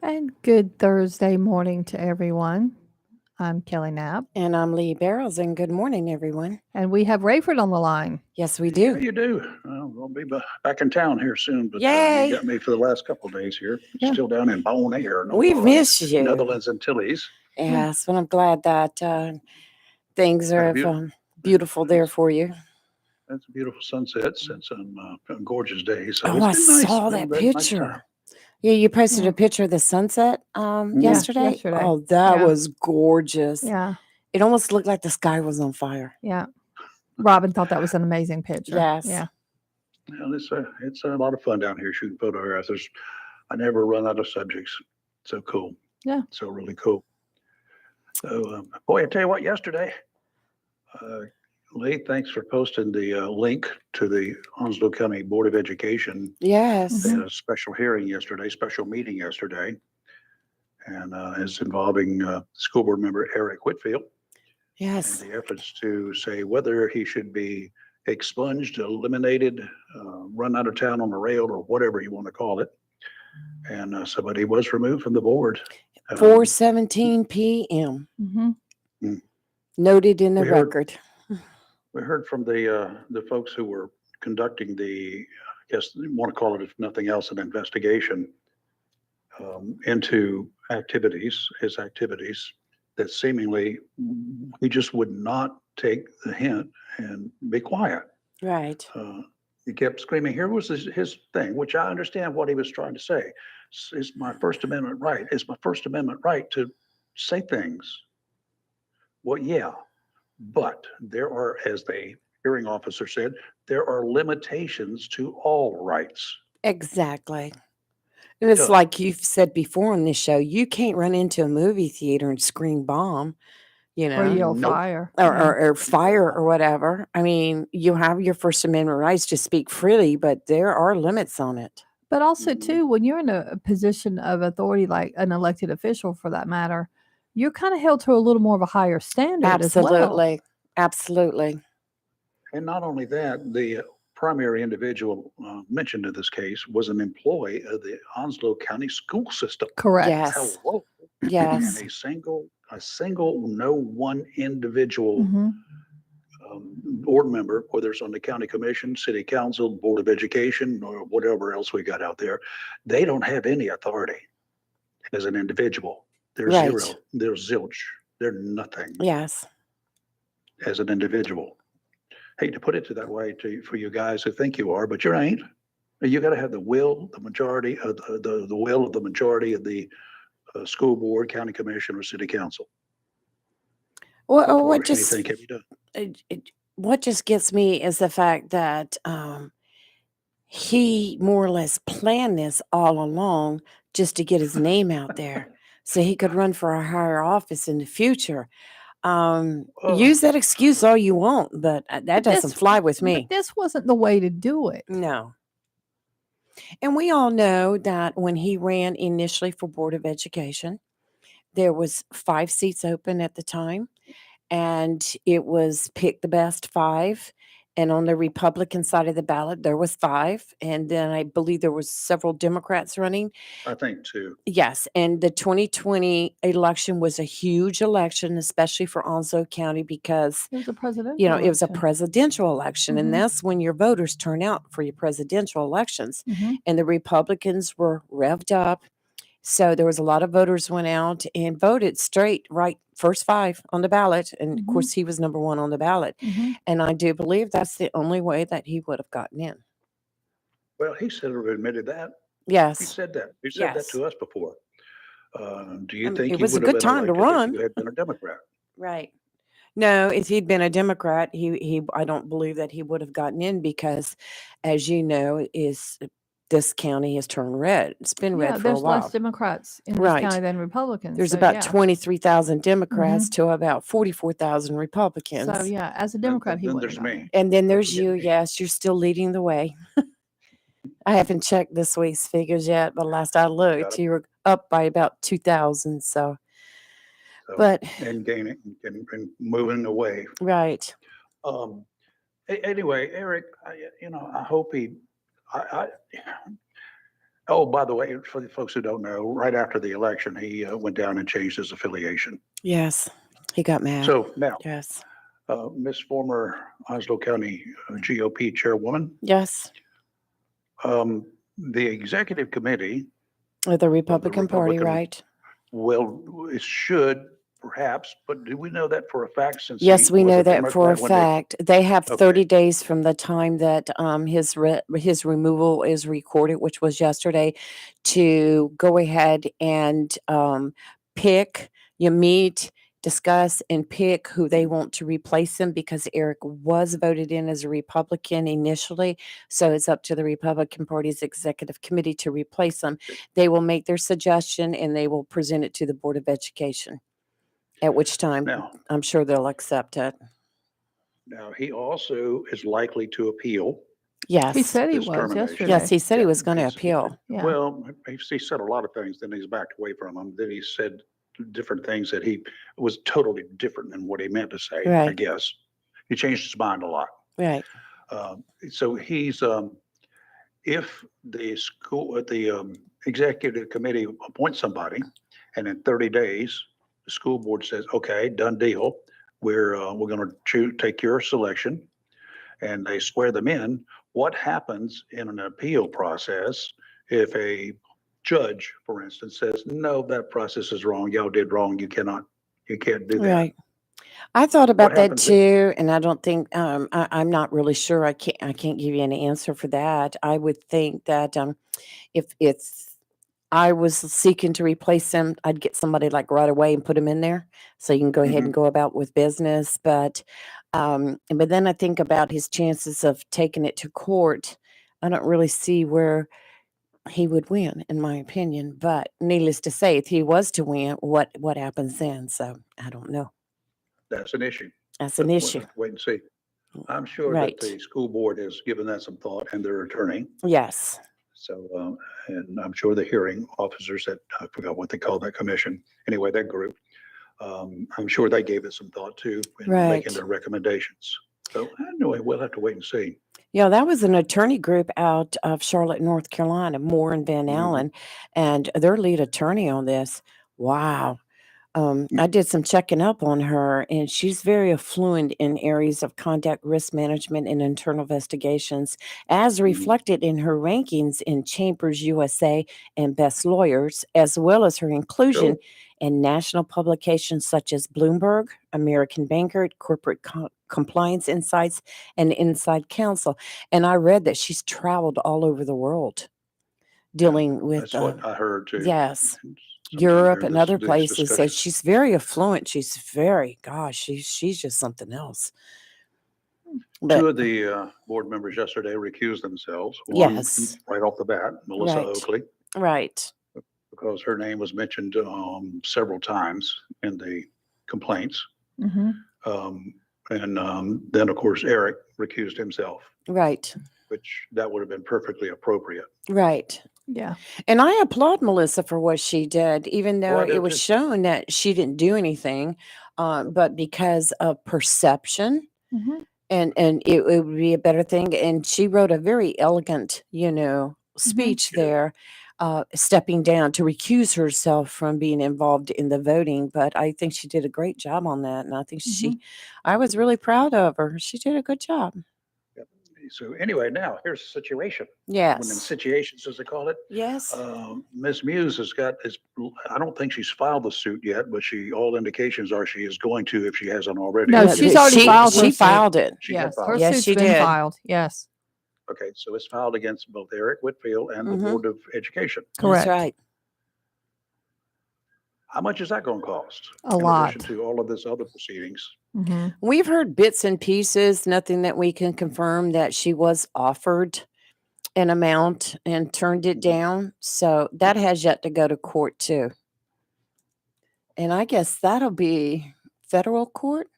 And good Thursday morning to everyone. I'm Kelly Knapp, And I'm Lee Barrows, and good morning, everyone. and we have Rayford on the line. Yes, we Yeah, do. you do. I'll be back in town here soon, but Yay! you got me for the last couple of days here. Yeah. Still down in Bonaire, We've missed you. Netherlands Antilles. Yes, but I'm glad that things Got a are beautiful there for you. That's a beautiful sunsets and some gorgeous days. So Oh, it's I been nice. saw Been that a nice picture. time. Yeah, you posted Yeah. a picture of the sunset yesterday. yesterday. Oh, that Yeah. was gorgeous. Yeah, It almost looked like the sky was on fire. yeah. Robin thought that was an amazing picture. Yes. Yeah. And it's a lot of fun down here shooting photographs. I never run out of subjects. So cool. Yeah. So really cool. So, boy, I tell you what, yesterday, Lee, thanks for posting the link to the Onslow County Board of Education. Yes. They had a special hearing yesterday, special meeting yesterday, and it's involving school board member Eric Whitfield Yes. and the efforts to say whether he should be expunged, eliminated, run out of town on the rail, or whatever you want to call it. And but he was removed from the board. 4:17 p.m. Mm-hmm. Noted in the We heard- record. We heard from the folks who were conducting I guess you want to call it, if nothing else, an investigation into his activities, that seemingly he just would not take the hint and be quiet. Right. He kept screaming. Here was his thing, which I understand what he was trying to say. It's my First Amendment right. It's my First Amendment right to say things. Well, yeah. But there are, as the hearing officer said, there are limitations to all rights. Exactly. And it's Yeah. like you've said before on this show, you can't run into a movie theater and scream bomb, Or yell Nope. fire. or fire or whatever. I mean, you have your First Amendment rights to speak freely, but there are limits on it. But also, Mhm. too, when you're in a position of authority, like an elected official for that matter, you're kind of held to a little more of a higher standard as well. Absolutely. Absolutely. And not only that, the primary individual mentioned in this case was an employee of the Onslow County school system. Correct. Yes. Hello. Yes. And a single, no one individual Mhm. board member, whether it's on the county commission, city council, board of education, or whatever else we got out there, they don't have any authority as an individual. They're Right. zero. They're zilch. They're nothing Yes. as an individual. Hate to put it to that way for you guys who think you are, but you ain't. You got to have the will, the majority of the will of the majority of the school board, county commission, or city council. Well, before what just anything can be done. what just gets me is the fact that he more or less planned this all along just to get his name out there, so he could run for a higher office in the future. Oh, Use that excuse all you want, but that But doesn't this- fly with But me. this wasn't the way to do it. No. And we all know that when he ran initially for Board of Education, there was 5 seats open at the time, and it was pick the best 5. And on the Republican side of the ballot, there was 5, and then I believe there was several Democrats running. I think too. Yes, and the 2020 election was a huge election, especially for Onslow County, because It was a presidential. it was a election. presidential election, Mhm. and that's when your voters turn out for your presidential elections. Mhm. And the Republicans were revved up, so there was a lot of voters went out and voted straight, right, first 5 on the ballot, and of Mhm. course he was number 1 on the ballot. Mhm. And I do believe that's the only way that he would have gotten in. Well, he said or admitted that. He Yes, said that. He said that yes, to us before. Do you I mean, think it he was a would have good been time to elected if run. you had been a Democrat? Right. No, if he'd been a Democrat, he I don't believe that he would have gotten in because, as you know, this county has turned red. It's been Yeah, red for a there's less while. Democrats in this Right. county than Republicans. There's so, about yeah. 23,000 Democrats Mhm. to about 44,000 So Republicans. yeah, as a Then, Democrat, he then wouldn't there's have gotten me. And then Don't there's forget you. me. Yes, you're still leading the way. I haven't checked this week's figures yet, but last I Got looked, him. you were up by about 2,000. So, So, but and gaining and moving away. right. Um, anyway, Eric, I hope I Oh, by the way, for the folks who don't know, right after the election, he went down and changed his affiliation. Yes. He got mad. So now, Yes. Miss former Oslo County GOP chairwoman, Yes. the executive committee With the Republican Party, Republican- right? it should perhaps, but do we know that for a fact since Yes, he we was know a that for a Democrat when they- fact. They have Okay. 30 days from the time that his removal is recorded, which was yesterday, to go ahead and meet, discuss, and pick who they want to replace him because Eric was voted in as a Republican initially. So it's up to the Republican Party's executive committee to replace him. They will make their suggestion and they will present it to the Board of Education. At which time, Now, I'm sure they'll accept it. now he also is likely to appeal. Yes. He said he His was termination. yesterday. Yes, he said he Yeah, was going to he's- appeal. Yeah. Well, he said a lot of things, then he's backed away from them. Then he said different things that he was totally different than what he meant to say, I Right. guess. He changed his mind a lot. Right. So he's, if the executive committee appoints somebody, and in 30 days, the school board says, okay, done deal, we're going to take your selection, and they swear them in, what happens in an appeal process if a judge, for instance, says, no, that process is wrong, y'all did wrong, you can't do that? Right. I thought about that happens if- too, and I don't think I'm not really sure. I can't give you an answer for that. I would think that if I was seeking to replace him, I'd get somebody like right away and put him in there, so you can go ahead and go about with business. But then I think about his chances of taking it to court. I don't really see where he would win, in my opinion. But needless to say, if he was to win, what happens then? So I don't know. That's an issue. That's an We'll issue. have to wait and see. I'm sure Right. that the school board has given that some thought and their attorney. Yes. So, and I'm sure the hearing officers that, I forgot what they call that commission, anyway, that group, I'm sure they gave it some thought too in Right. making their recommendations. So anyway, we'll have to wait and see. Yeah, that was an attorney group out of Charlotte, North Carolina, Moore and Van Mhm. Allen, and their lead attorney on this. Wow. I did some checking up on her, and she's very affluent in areas of conduct risk management and internal investigations, as reflected in her rankings in Chambers USA and Best Lawyers, as well as her inclusion Cool. in national publications such as Bloomberg, American Banker, Corporate Compliance Insights, and Inside Counsel. And I read that she's traveled all over the world dealing with, That's what I heard too. yes, Sometimes Europe during and other these places. So discussions. she's very affluent. She's very, gosh, she's just something else. But Two of the board members yesterday recused themselves. One yes, right off the bat, Melissa Right. Oakley, right, because her name was mentioned several times in the complaints. Mhm. Then, of course, Eric recused himself, right, which that would have been perfectly appropriate. right. Yeah. And I applaud Melissa for what she did, even though I do it was too. shown that she didn't do anything, but because of perception. Mhm. And it would be a better thing. And she wrote a very elegant, speech Yeah. there, stepping down to recuse herself from being involved in the voting. But I think she did a great job on that, and I think I was really proud of her. She did a good job. So anyway, now here's the situation. When in Yes, situations, as they call it, yes, Ms. Muse has got this, I don't think she's filed the suit yet, but all indications are she is going to if she hasn't already. No, Yeah, she's already filed her She suit. filed it. She had Yes, filed. her Yes, suit's she been did. filed. Yes, Okay, so it's filed against both Eric Whitfield and the Mhm. Board of Education. correct. That's right. How much is that going to cost? A In lot. addition to all of this other proceedings. Mhm. We've heard bits and pieces, nothing that we can confirm that she was offered an amount and turned it down. So that has yet to go to court too. And I guess that'll be federal court.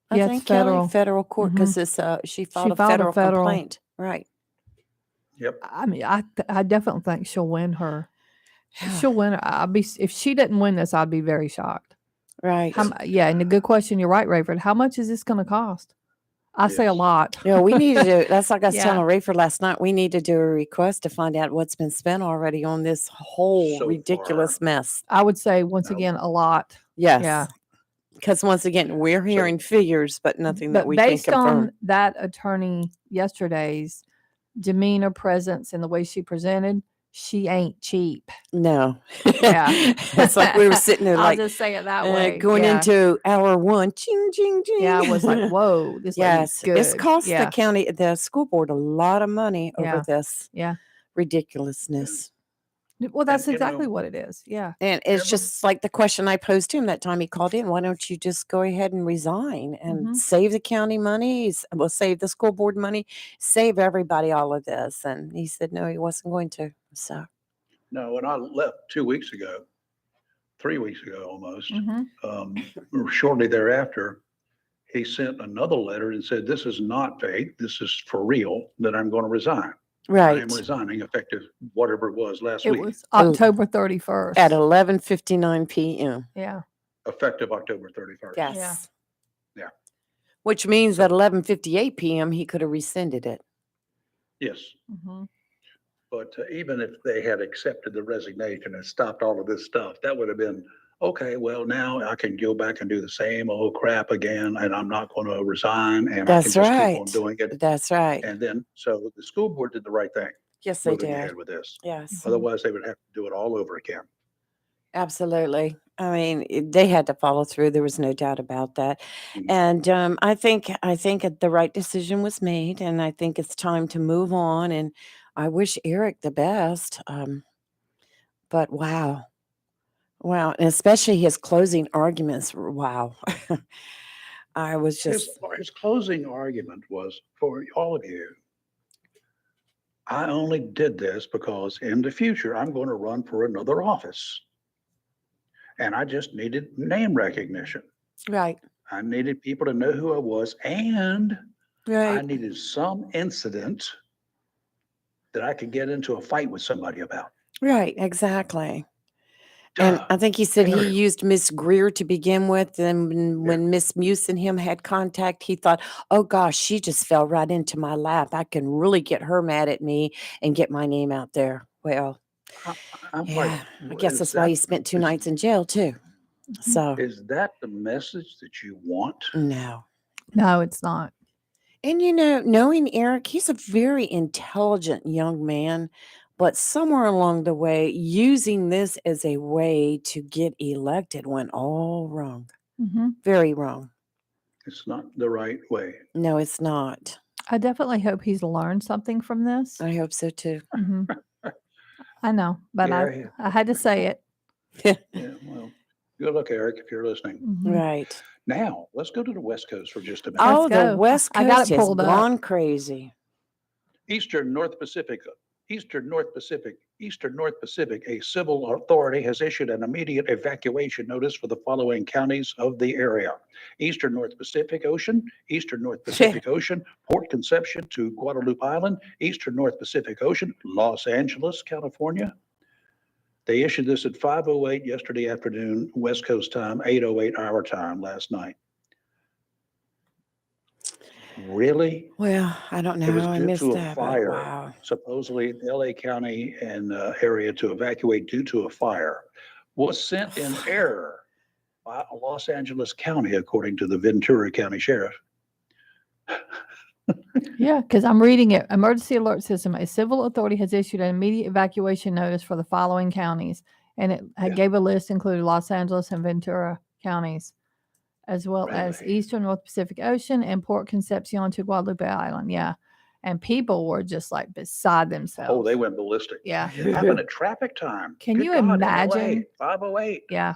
I Yeah, it's think Kelly, federal. federal court, Mhm. because it's she filed a filed a federal federal- complaint. Right. Yep. I mean, I definitely think she'll win her. She'll win. If she didn't win this, I'd be very shocked. Right. Yeah, and a good question. You're right, Rayford. How much is this going to cost? I say a Yes. lot. We need to do, that's like I was Yeah. telling Rayford last night, we need to do a request to find out what's been spent already on this whole So ridiculous far, mess. I would say once no. again a lot. Yes. Yeah. Because once again, we're So hearing figures, but nothing that But we can based confirm. on that attorney yesterday's demeanor, presence, and the way she presented, she ain't cheap. No. Yeah. It's like we were sitting there I'll like just say it that way. going Yeah. into hour one. Ching, ching, ching. Yeah, I was like, whoa, this lady's Yes. good. It's cost the Yeah. county, the school board, a lot of money over Yeah. this Yeah. ridiculousness. Well, that's And, you exactly know, what it is. Yeah. And it's Every- just like the question I posed to him that time he called in. Why don't you just go ahead and resign and Mhm. save the county money? Well, save the school board money, save everybody all of this. And he said, no, he wasn't going to. So, no, when I left 2 weeks ago, 3 weeks ago almost, Mhm. or shortly thereafter, he sent another letter and said, this is not fake. This is for real, that I'm going to resign. I right. am resigning effective whatever it was last It week, was October 31st. At 11:59 p.m. Yeah. effective October 31st. Yes. Yeah. Which means at 11:58 p.m. he could have rescinded it. Yes. Mhm. But even if they had accepted the resignation and stopped all of this stuff, that would have been, okay, well, now I can go back and do the same old crap again, and I'm not going to resign, and I can That's just keep on right. doing it. That's right. And then, so the school board did the right thing, Yes, they moving did. ahead with this. Yes, Otherwise, they would have to do it all over again. absolutely. I mean, they had to follow through. There was no doubt about that. Mhm. And I think the right decision was made, and I think it's time to move on. And I wish Eric the best. But wow, and especially his closing arguments. Wow, I was just His closing argument was for all of you. I only did this because in the future, I'm going to run for another office. And I just needed name recognition. right, I needed people to know who I was, and I right. needed some incident that I could get into a fight with somebody about. Right, exactly. And Duh. I think he said he Eric. used Miss Greer to begin with. And when Miss Muse and him had contact, he thought, oh gosh, she just fell right into my lap. I can really get her mad at me and get my name out there. Well, I'm yeah, like, I guess that's why he spent 2 nights in jail too. So, is that the message that you want? no. No, it's not. And knowing Eric, he's a very intelligent young man, but somewhere along the way, using this as a way to get elected went all wrong. Mhm. Very wrong. It's not the right way. No, it's not. I definitely hope he's learned something from this. I hope so too. Mhm. I know, but Yeah, I had to say it. Yeah, well, good luck, Eric, if you're listening. Mhm. Right. Now, let's go to the West Coast for just a minute. Oh, Let's the go. West I got Coast it has pulled up. gone crazy. Eastern North Pacific, a civil authority has issued an immediate evacuation notice for the following counties of the area. Eastern North Pacific Ocean, Port Conception to Guadalupe Island, Eastern North Pacific Ocean, Los Angeles, California. They issued this at 5:08 yesterday afternoon, West Coast time, 8:08 our time last night. Really? Well, I don't know It was how I due missed to a that, but fire. wow. Supposedly LA County and area to evacuate due to a fire was sent in error by Los Angeles County, according to the Ventura County Sheriff. Yeah, because I'm reading it. Emergency alert system. A civil authority has issued an immediate evacuation notice for the following counties. And it Yeah. gave a list including Los Angeles and Ventura counties, as well as Really? Eastern North Pacific Ocean and Port Concepcion to Guadalupe Island. Yeah. And people were just like beside themselves. Oh, they went ballistic. Yeah. It happened at traffic time. Can Good you God, in LA, imagine? 5:08. Yeah.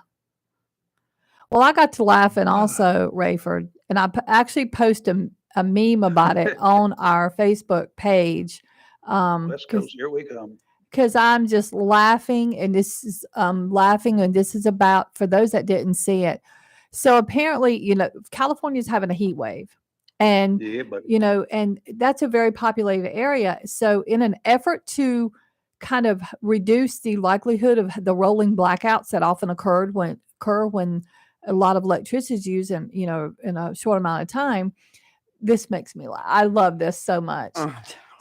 Well, I got to laughing also, Rayford, and I actually posted a meme about it on our Facebook page. West Coast, here we come. Because I'm just laughing, and this is laughing, and this is about for those that didn't see it. So apparently, California is having a heat wave, and Yeah, but and that's a very populated area. So in an effort to kind of reduce the likelihood of the rolling blackouts that often occur when a lot of electricity is used in a short amount of time, this makes me laugh. I love this so much. Oh,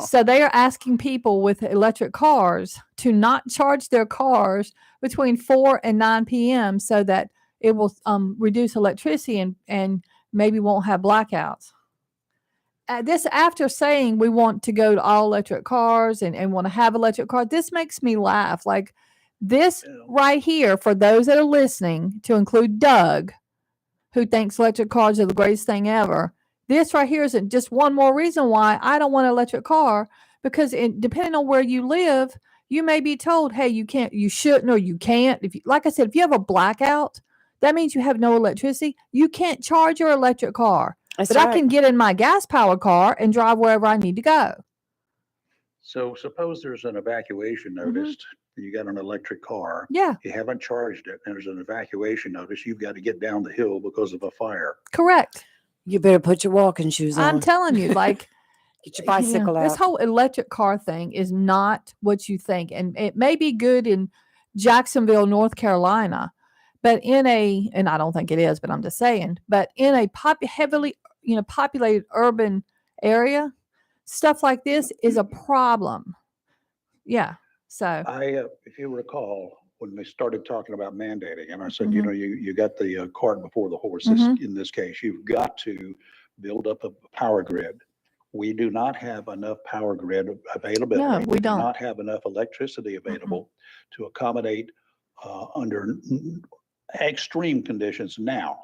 So they are asking people with electric cars to not charge their cars between 4 and 9 p.m. so that it will reduce electricity and maybe won't have blackouts. This after saying we want to go to all electric cars and want to have electric cars, this makes me laugh. Like this Yeah. right here, for those that are listening, to include Doug, who thinks electric cars are the greatest thing ever. This right here isn't just one more reason why I don't want an electric car, because depending on where you live, you may be told, hey, you can't, you shouldn't, or you can't. If you, like I said, if you have a blackout, that means you have no electricity. You can't charge your electric car. that's But right. I can get in my gas powered car and drive wherever I need to go. So suppose there's an evacuation notice. You got an electric car. Yeah, You haven't charged it, and there's an evacuation notice. You've got to get down the hill because of a fire. correct. You better put your walking shoes on. I'm telling you, like, Get your bicycle this out. whole electric car thing is not what you think. And it may be good in Jacksonville, North Carolina, but and I don't think it is, but I'm just saying, but in a heavily, populated urban area, stuff like this is a problem. Yeah. So, If you recall, when we started talking about mandating, and I said, Mhm. you got the cart before the horse. Mhm. In this case, you've got to build up a power grid. We do not have enough power grid availability. No, we do don't. not have enough electricity available to accommodate under extreme conditions now.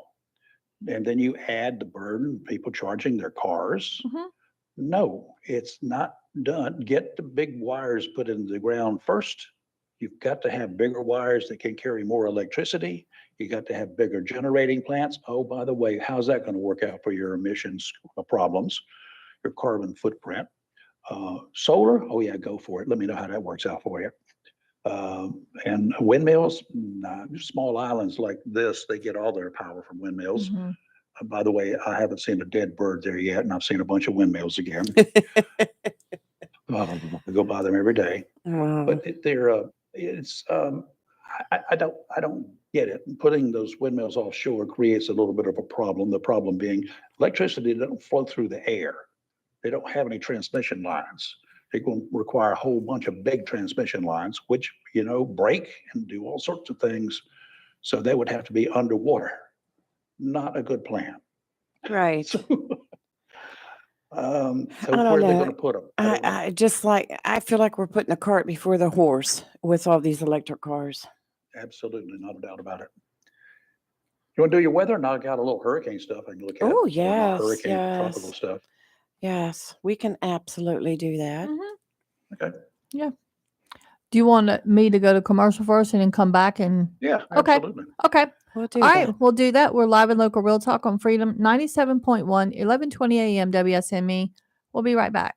And then you add the burden, people charging their cars. Mhm. No, it's not done. Get the big wires put into the ground first. You've got to have bigger wires that can carry more electricity. You got to have bigger generating plants. Oh, by the way, how's that going to work out for your emissions problems, your carbon footprint? Solar, oh yeah, go for it. Let me know how that works out for you. And windmills, nah, small islands like this, they get all their power from windmills. Mhm. By the way, I haven't seen a dead bird there yet, and I've seen a bunch of windmills again. I go by them every day, Wow. but I don't get it. Putting those windmills offshore creates a little bit of a problem. The problem being electricity doesn't flow through the air. They don't have any transmission lines. They're going to require a whole bunch of big transmission lines, which, break and do all sorts of things. So they would have to be underwater. Not a good plan. Right. So, I so don't where are they know. going to put them? I don't know. I feel like we're putting the cart before the horse with all these electric cars. Absolutely, not a doubt about it. You want to do your weather? Now I got a little hurricane stuff I can look at. Oh, Or not yes, hurricane, tropical yes. stuff. Yes, we can absolutely do that. Mhm. Okay. Yeah. Do you want me to go to commercial first and then come back and? Yeah, Okay. absolutely. Okay. We'll do All right. that. We'll do that. We're live in local real talk on Freedom 97.1, 1120 a.m. WSME. We'll be right back.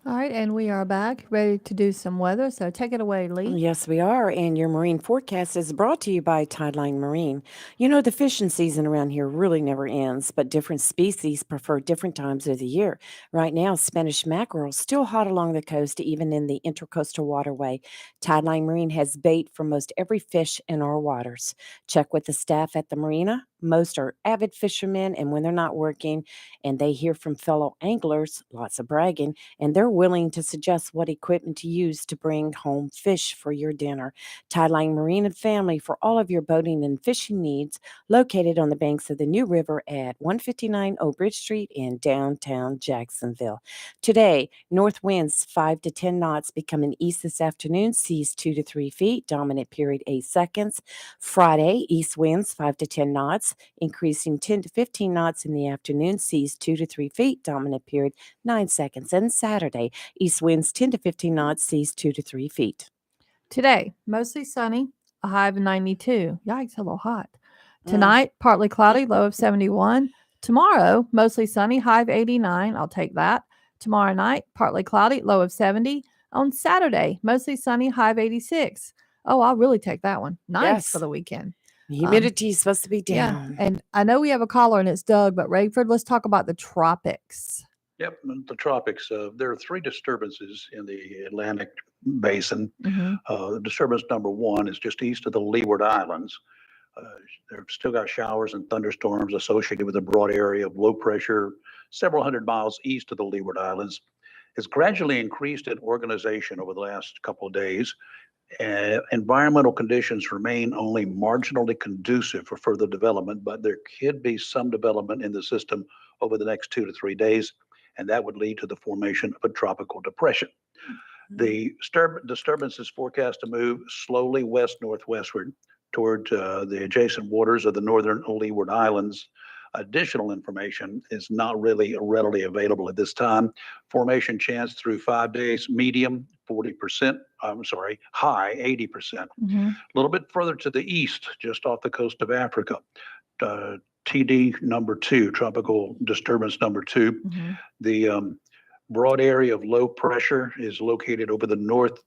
All right, and we are back, ready to do some weather. So take it away, Lee. Yes, we are. And your marine forecast is brought to you by Tideline Marine. You know, the fishing season around here really never ends, but different species prefer different times of the year. Right now, Spanish mackerel is still hot along the coast, even in the intercoastal waterway. Tideline Marine has bait for most every fish in our waters. Check with the staff at the marina. Most are avid fishermen, and when they're not working and they hear from fellow anglers, lots of bragging, and they're willing to suggest what equipment to use to bring home fish for your dinner. Tideline Marine and Family for all of your boating and fishing needs, located on the banks of the New River at 159 Oak Bridge Street in downtown Jacksonville. Today, north winds 5 to 10 knots, becoming east this afternoon, seas 2 to 3 feet, dominant period 8 seconds. Friday, east winds 5 to 10 knots, increasing 10 to 15 knots in the afternoon, seas 2 to 3 feet, dominant period 9 seconds. And Saturday, east winds 10 to 15 knots, seas 2 to 3 feet. Today, mostly sunny, a high of 92. Yikes, a little hot. Mm. Tonight, partly cloudy, low of 71. Tomorrow, mostly sunny, high of 89. I'll take that. Tomorrow night, partly cloudy, low of 70. On Saturday, mostly sunny, high of 86. Oh, I'll really take that one. Nice for Yes. the weekend. Humidity is supposed to be Yeah, down. and I know we have a caller and it's Doug, but Rayford, let's talk about the tropics. Yep, the tropics. There are 3 disturbances in the Atlantic basin. Mm-hmm. Disturbance number 1 is just east of the Leeward Islands. They've still got showers and thunderstorms associated with a broad area of low pressure several hundred miles east of the Leeward Islands. It's gradually increased in organization over the last couple of days. Environmental conditions remain only marginally conducive for further development, but there could be some development in the system over the next 2 to 3 days, and that would lead to the formation of a tropical depression. The disturbance is forecast to move slowly west-northwestward toward the adjacent waters of the northern Leeward Islands. Additional information is not really readily available at this time. Formation chance through 5 days, medium 40%, high 80%. Mm-hmm. A little bit further to the east, just off the coast of Africa, TD number 2, tropical disturbance number 2. Mm-hmm. The broad area of low pressure is located over the north,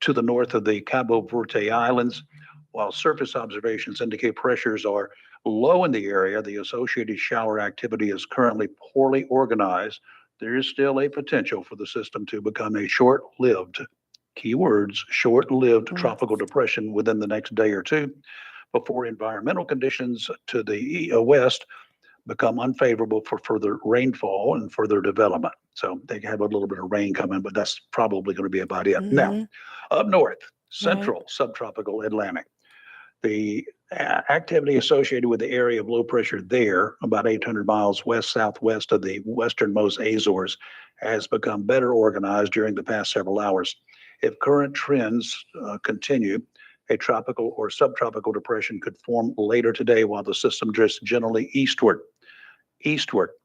to the north of the Cabo Verde Islands. While surface observations indicate pressures are low in the area, the associated shower activity is currently poorly organized. There is still a potential for the system to become a short-lived, keywords, short-lived tropical depression within the next day or two, before environmental conditions to the west become unfavorable for further rainfall and further development. So they have a little bit of rain coming, but that's probably going to be about it. Now, up north, central subtropical Atlantic, the activity associated with the area of low pressure there, about 800 miles west-southwest of the westernmost Azores, has become better organized during the past several hours. If current trends continue, a tropical or subtropical depression could form later today while the system drifts generally eastward,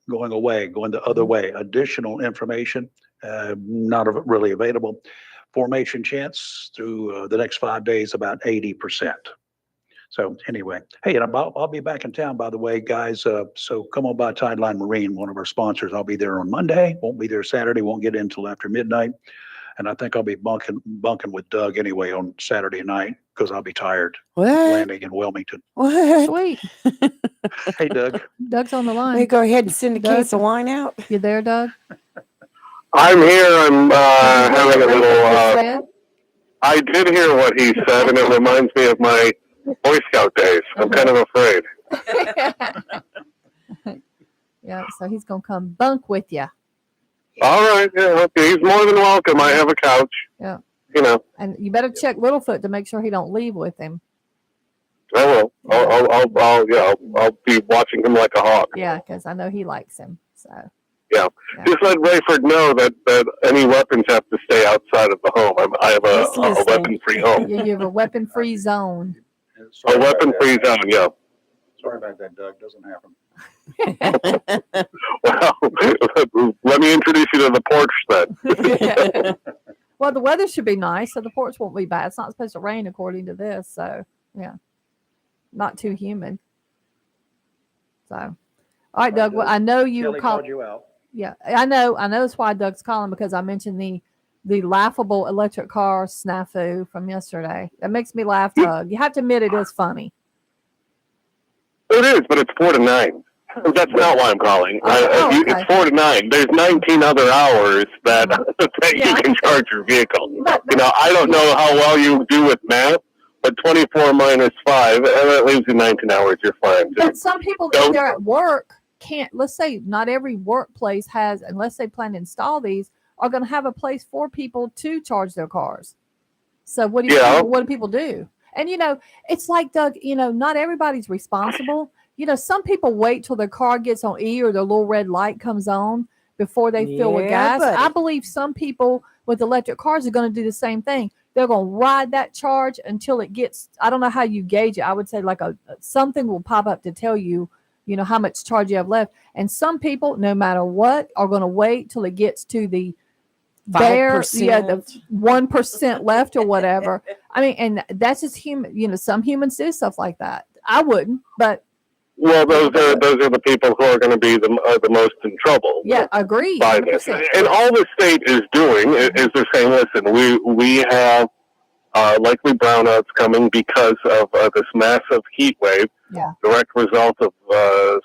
going away, going the other way. Additional information, not really available. Formation chance through the next 5 days, about 80%. So anyway, hey, and I'll be back in town, by the way, guys. So come on by Tideline Marine, one of our sponsors. I'll be there on Monday. Won't be there Saturday. Won't get in until after midnight. And I think I'll be bunking with Doug anyway on Saturday night because I'll be tired landing in Wilmington. What? Sweet. Hey, Doug. Doug's on the line. We go ahead and send a Doug? case of wine out. You there, Doug? I'm here. I'm having a little. Said? I did hear what he said, and it reminds me of my Boy Scout days. I'm kind of afraid. Yeah, so he's going to come bunk with you. All right. Yeah. Okay. He's more than welcome. I have a couch. Yeah. You know. And you better check Littlefoot to make sure he don't leave with him. I will. I'll be watching him like a hawk. Yeah, because I know he likes him. So. Yeah. Just let Rayford know that any weapons have to stay outside of the home. I have a weapon-free home. You have a weapon-free zone. A weapon-free zone, yeah. Sorry about that, Doug. Doesn't happen. Well, let me introduce you to the porch then. Well, the weather should be nice, so the porch won't be bad. It's not supposed to rain according to this, so yeah, not too humid. So, all right, Doug. Well, I know you Kelly called you out. Yeah, I know. That's why Doug's calling, because I mentioned the laughable electric car snafu from yesterday. That makes me laugh, Doug. You have to admit it is funny. It is, but it's 4 to 9. That's not why I'm calling. Okay. It's 4 to 9. There's 19 other hours that Yeah, you can charge your vehicle. But- I don't know how well you do with math, but 24 minus 5, and that leaves you 19 hours. You're fine. But some people, if they're at work, can't. Let's say not every workplace has, unless they plan to install these, are going to have a place for people to charge their cars. So what do people do? And it's like, Doug, not everybody's responsible. Some people wait till their car gets on E or their little red light comes on before they fill with gas. buddy. I believe some people with electric cars are going to do the same thing. They're going to ride that charge until it gets, I don't know how you gauge it. I would say like something will pop up to tell you, how much charge you have left. And some people, no matter what, are going to wait till it gets to the 5%. the 1% left or whatever. I mean, and that's just human. Some humans do stuff like that. I wouldn't, but well, those are the people who are going to be the most in trouble. Yeah, agreed. By this, 100%. and all the state is doing is they're saying, listen, we have likely brownouts coming because of this massive heat wave. Yeah. Direct result of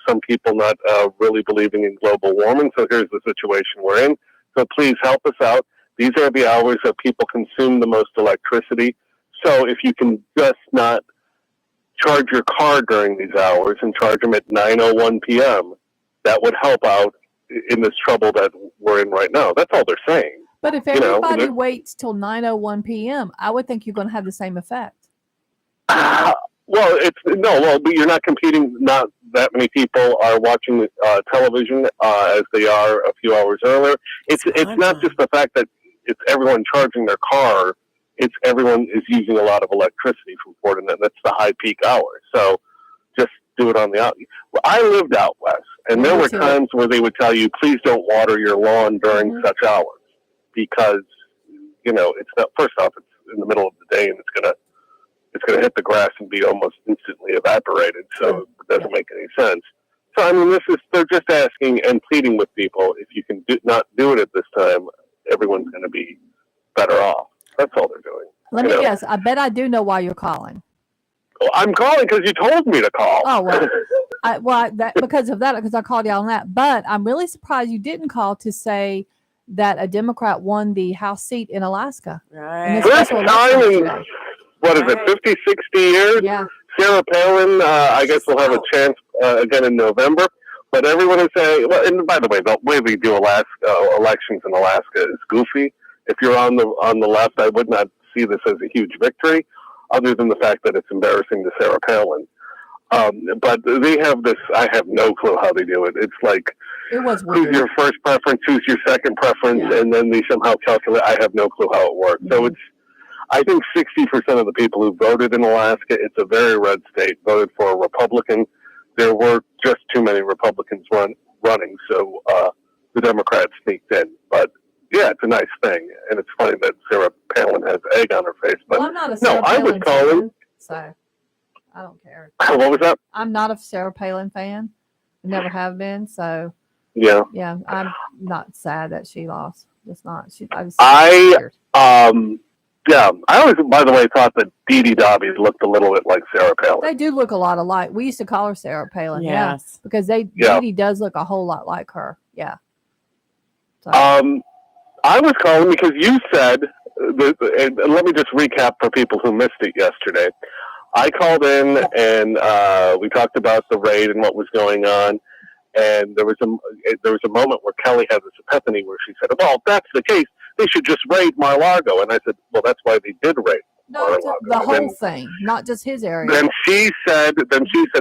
some people not really believing in global warming. So here's the situation we're in. So please help us out. These are the hours that people consume the most electricity. So if you can just not charge your car during these hours and charge them at 9:01 p.m., that would help out in this trouble that we're in right now. That's all they're saying. But if everybody waits till 9:01 p.m., I would think you're going to have the same effect. But you're not competing. Not that many people are watching television as they are a few hours earlier. It's not just the fact that it's everyone charging their car. It's everyone is using a lot of electricity from 4 to 9. That's the high peak hours. So just do it on the out. Well, I lived out west, and there were times where they would tell you, please don't water your lawn during such hours, because it's not. First off, it's in the middle of the day, and it's gonna hit the grass and be almost instantly evaporated. So it doesn't make any sense. So I mean, they're just asking and pleading with people. If you can not do it at this time, everyone's going to be better off. That's all they're doing. Let me guess. I bet I do know why you're calling. Well, I'm calling because you told me to call. Oh, well. Because I called you on that. But I'm really surprised you didn't call to say that a Democrat won the House seat in Alaska. Right. First time in, what is it, 50, 60 years? Yeah. Sarah Palin, I guess we'll have a chance again in November. But everyone is saying, well, and by the way, the way we do elections in Alaska is goofy. If you're on the left, I would not see this as a huge victory, other than the fact that it's embarrassing to Sarah Palin. But they have this, I have no clue how they do it. It's like, who's your first preference, who's your second preference, and then they somehow calculate. I have no clue how it works. So I think 60% of the people who voted in Alaska, it's a very red state, voted for a Republican. There were just too many Republicans running, so the Democrats sneaked in. But yeah, it's a nice thing, and it's funny that Sarah Palin has egg on her face. But I'm not a Sarah Palin fan, so I don't care. What was that? I'm not a Sarah Palin fan. Never have been. So yeah, I'm not sad that she lost. Just not. Yeah, I always, by the way, thought that Dee Dee Dobby looked a little bit like Sarah Palin. They do look a lot alike. We used to call her Sarah Palin. Yes. Because Dee Dee does look a whole lot like her. Yeah. So. I was calling because you said, and let me just recap for people who missed it yesterday. I called in and we talked about the raid and what was going on. And there was a moment where Kelly had this epiphany where she said, well, if that's the case, they should just raid Mar-a-Lago. And I said, well, that's why they did raid Mar-a-Lago. The whole thing, not just his area. Then she said,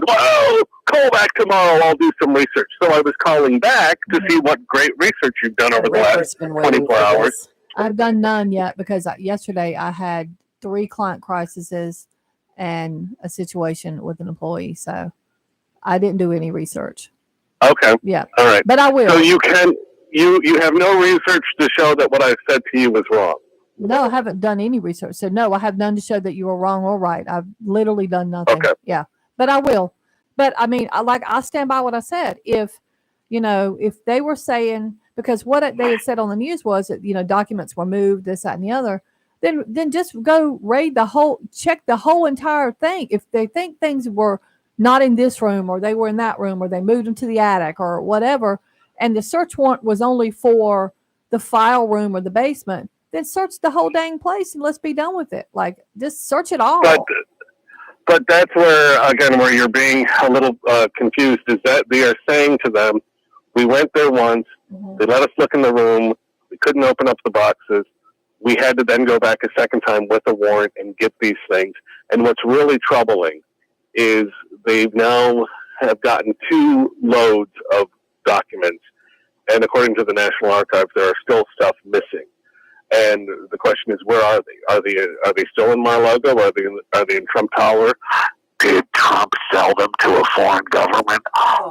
well, call back tomorrow. I'll do some research. So I was calling back to see what great research you've done over the last 24 hours. I've done none yet because yesterday I had 3 client crises and a situation with an employee. So I didn't do any research. Okay. Yeah. All right. But I will. So you have no research to show that what I said to you was wrong. No, I haven't done any research. So no, I have none to show that you were wrong or right. I've literally done nothing. Okay. Yeah. But I will. But I mean, I stand by what I said. If if they were saying, because what they had said on the news was that, documents were moved, this, that, and the other, then just go check the whole entire thing. If they think things were not in this room, or they were in that room, or they moved them to the attic or whatever, and the search warrant was only for the file room or the basement, then search the whole dang place and let's be done with it. Like, just search it all. But that's where you're being a little confused, is that they are saying to them, we went there once, they let us look in the room, we couldn't open up the boxes, we had to then go back a second time with a warrant and get these things. And what's really troubling is they now have gotten 2 loads of documents, and according to the National Archives, there are still stuff missing. And the question is, where are they? Are they still in Mar-a-Lago? Are they in Trump Tower? Did Trump sell them to a foreign government?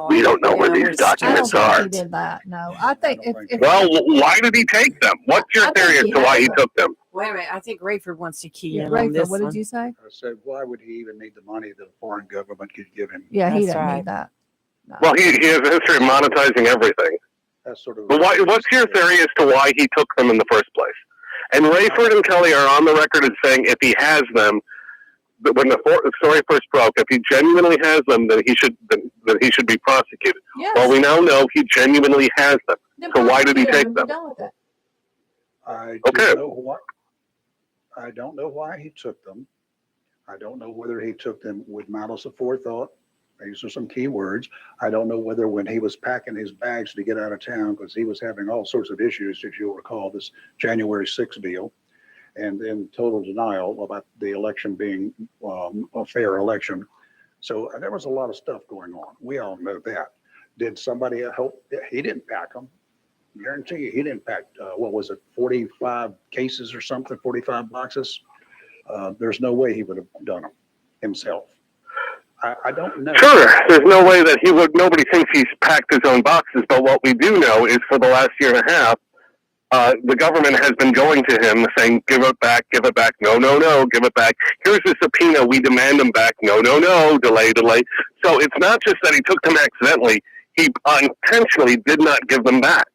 We don't know where these documents I don't are. think he did that. No, I think Well, why did he take them? What's your theory as to why he took them? Wait a minute. I think Rayford wants to key in on Rayford, this what one. did you say? I said, why would he even need the money that a foreign government could give him? Yeah, he That's didn't right. need that. No. Well, he has a history of monetizing everything. That's sort of. But what's your theory as to why he took them in the first place? And Rayford and Kelly are on the record as saying if he has them, when the story first broke, if he genuinely has them, then he should be prosecuted. Yes. Well, we now know he genuinely has them. Then So why did he prosecute take him. them? Be done with it. I Okay. don't know why he took them. I don't know whether he took them with malice aforethought. These are some key words. I don't know whether when he was packing his bags to get out of town, because he was having all sorts of issues, if you'll recall, this January 6th deal, and then total denial about the election being a fair election. So there was a lot of stuff going on. We all know that. Did somebody help? He didn't pack them. Guarantee you, he didn't pack, 45 cases or something, 45 boxes. There's no way he would have done them himself. I don't know. Sure, there's no way that he would. Nobody thinks he's packed his own boxes, but what we do know is for the last year and a half, the government has been going to him saying, give it back, no, give it back. Here's the subpoena, we demand them back, no, delay. So it's not just that he took them accidentally, he intentionally did not give them back.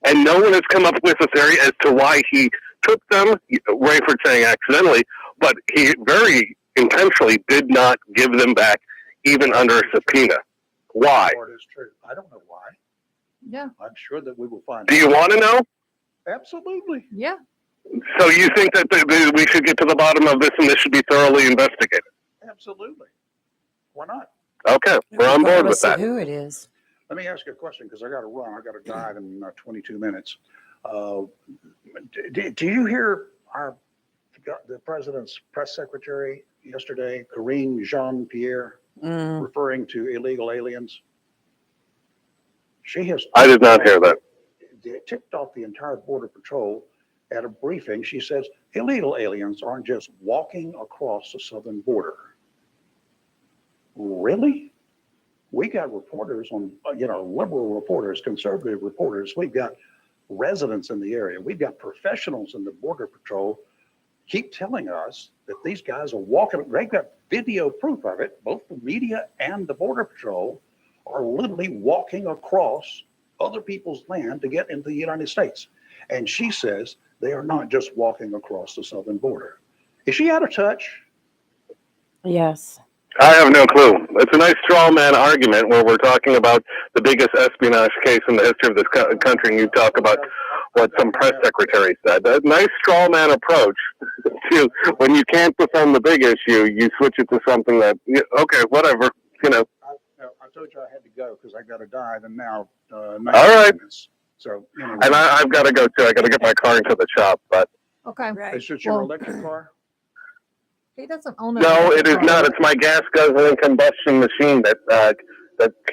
And no one has come up with a theory as to why he took them, Rayford saying accidentally, but he very intentionally did not give them back, even under a subpoena. Why? Part is true. I don't know why. Yeah. I'm sure that we will find Do you want to know? Absolutely. Yeah. So you think that we should get to the bottom of this and this should be thoroughly investigated? Absolutely. Why not? Okay, we're on board with Regardless of that. who it is. Let me ask you a question because I got to run. I got to dive in 22 minutes. Do you hear the president's press secretary yesterday, Karine Jean-Pierre, referring to illegal aliens? She has. I did not hear that. Tipped off the entire Border Patrol at a briefing. She says illegal aliens aren't just walking across the southern border. Really? We got reporters on, liberal reporters, conservative reporters. We've got residents in the area. We've got professionals in the Border Patrol keep telling us that these guys are walking. They've got video proof of it. Both the media and the Border Patrol are literally walking across other people's land to get into the United States. And she says they are not just walking across the southern border. Is she out of touch? Yes. I have no clue. It's a nice straw man argument where we're talking about the biggest espionage case in the history of this country, and you talk about what some press secretary said. A nice straw man approach to when you can't defend the big issue, you switch it to something that, okay, whatever, I told you I had to go because I got to dive, and now 19 right. minutes. So anyway. And I've got to go too. I got to get my car into the shop, but Okay. Right. Is it your electric car? He doesn't own it. no, it is not. It's my gas guzzling combustion machine that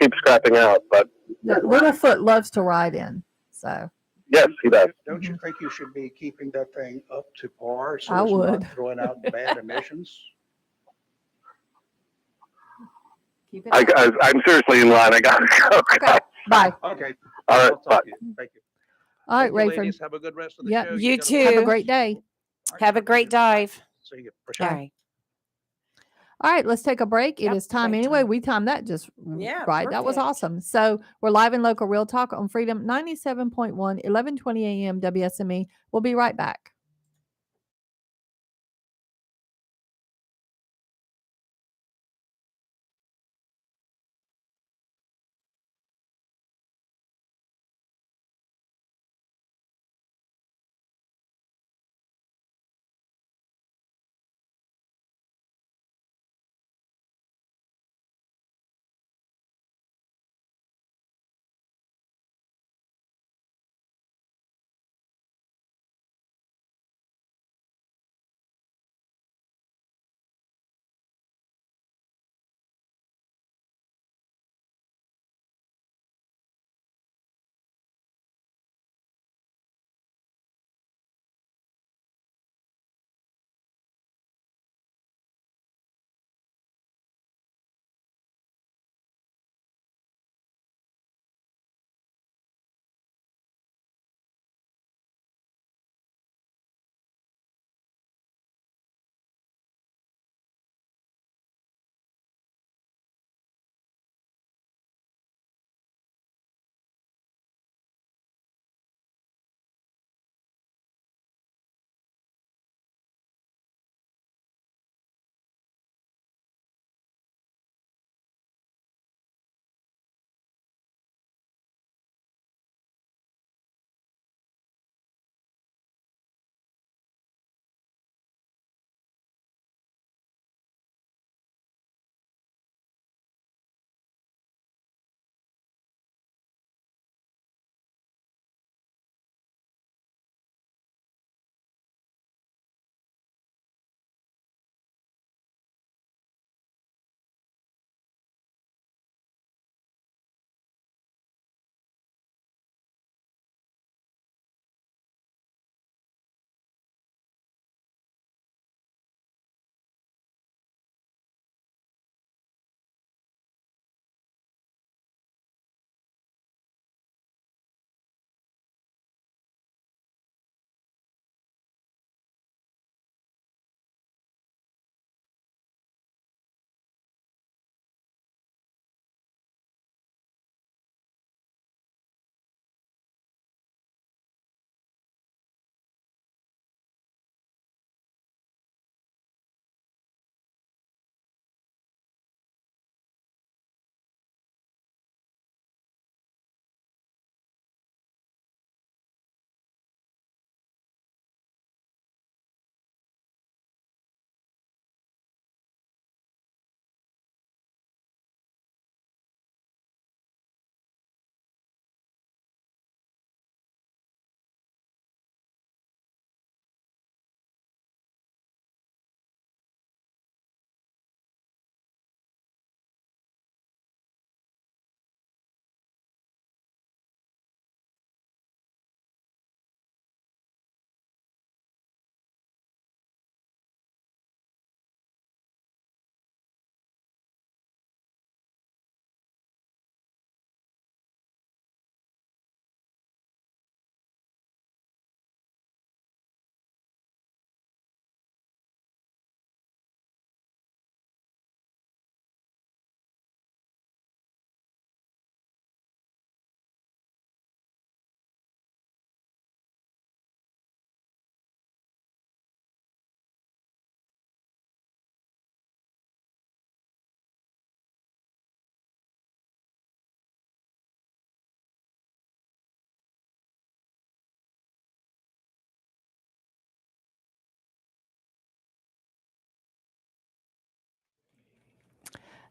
keeps scrapping out. But That Littlefoot loves to ride in. So yes, he does. Don't you think you should be keeping that thing up to par so I it's would. not throwing out bad emissions? keep it up. I'm seriously in line. I got to go. Okay. Bye. Okay. All right, I'll talk to you. Thank you. All right, Thank you, Rayford. ladies. Have a good rest of the Yeah. show. You gotta- too. Have a great day. Have a great dive. See you. Bye. Bye. All right, let's take a break. It Yep, is time break anyway. time. We timed that just Yeah, right. That was perfect. awesome. So we're live in local real talk on Freedom 97.1, 1120 a.m. WSME. We'll be right back.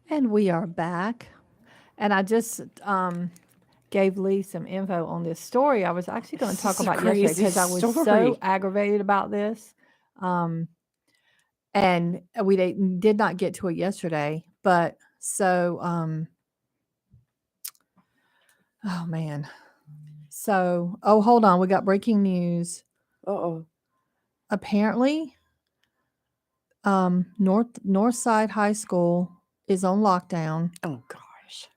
And we are back. And I just gave Lee some info on this story I was actually going to This talk is a about yesterday crazy because I was so story. aggravated about this. And we did not get to it yesterday. But so, oh man. So, oh, hold on. We got breaking news. Uh-oh. Apparently, Northside High School is on lockdown. Oh, gosh.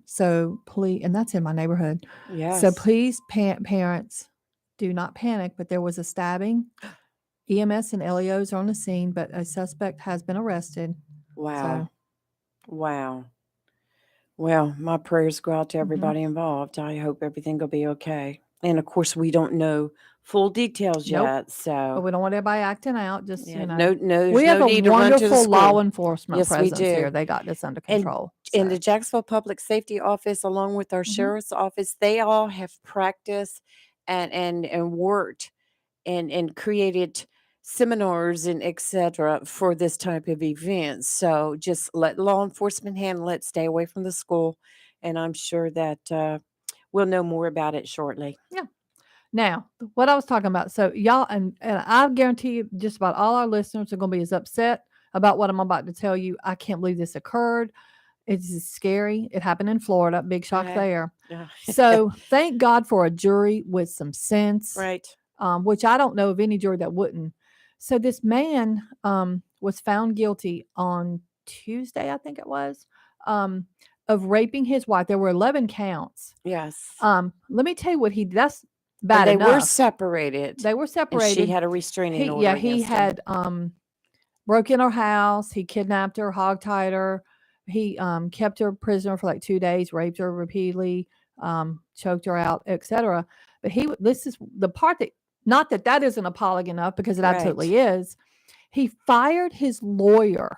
So please, and that's in my neighborhood. So Yes. please, parents, do not panic. But there was a stabbing. EMS and LEOs are on the scene, but a suspect has been arrested. Wow. Wow. Well, my prayers go out to Mhm. everybody involved. I hope everything will be okay. And of course, we don't know full details Nope. yet. But So, we don't want everybody acting out. Just, yeah, no, there's we have no a need to run to the wonderful law school. enforcement Yes, we presence here. do. They got this under And control. in So, the Jacksonville Public Safety Office, along with our Mhm. sheriff's office, they all have practiced and worked and created seminars and etc. for this type of event. So just let law enforcement handle it. Stay away from the school, and I'm sure that we'll know more about it shortly. now, what I was talking about. So, y'all, and I guarantee you, just about all our listeners are going to be as upset about what I'm about to tell you. I can't believe this occurred. It's just scary. It happened in Florida. Big shock Uh, there. Yeah. So, thank God for a jury with some sense. Right. Which I don't know of any jury that wouldn't. So this man was found guilty on Tuesday, I think it was, of raping his wife. There were 11 counts. Yes. Let me tell you what that's And bad they were enough. separated. They were And she separated. had a restraining order Yeah, against he him. had broke in her house. He kidnapped her, hogtied her. He kept her prisoner for like 2 days, raped her repeatedly, choked her out, etc. But this is the part that, not that that isn't appalling enough, because it Right. absolutely is. He fired his lawyer.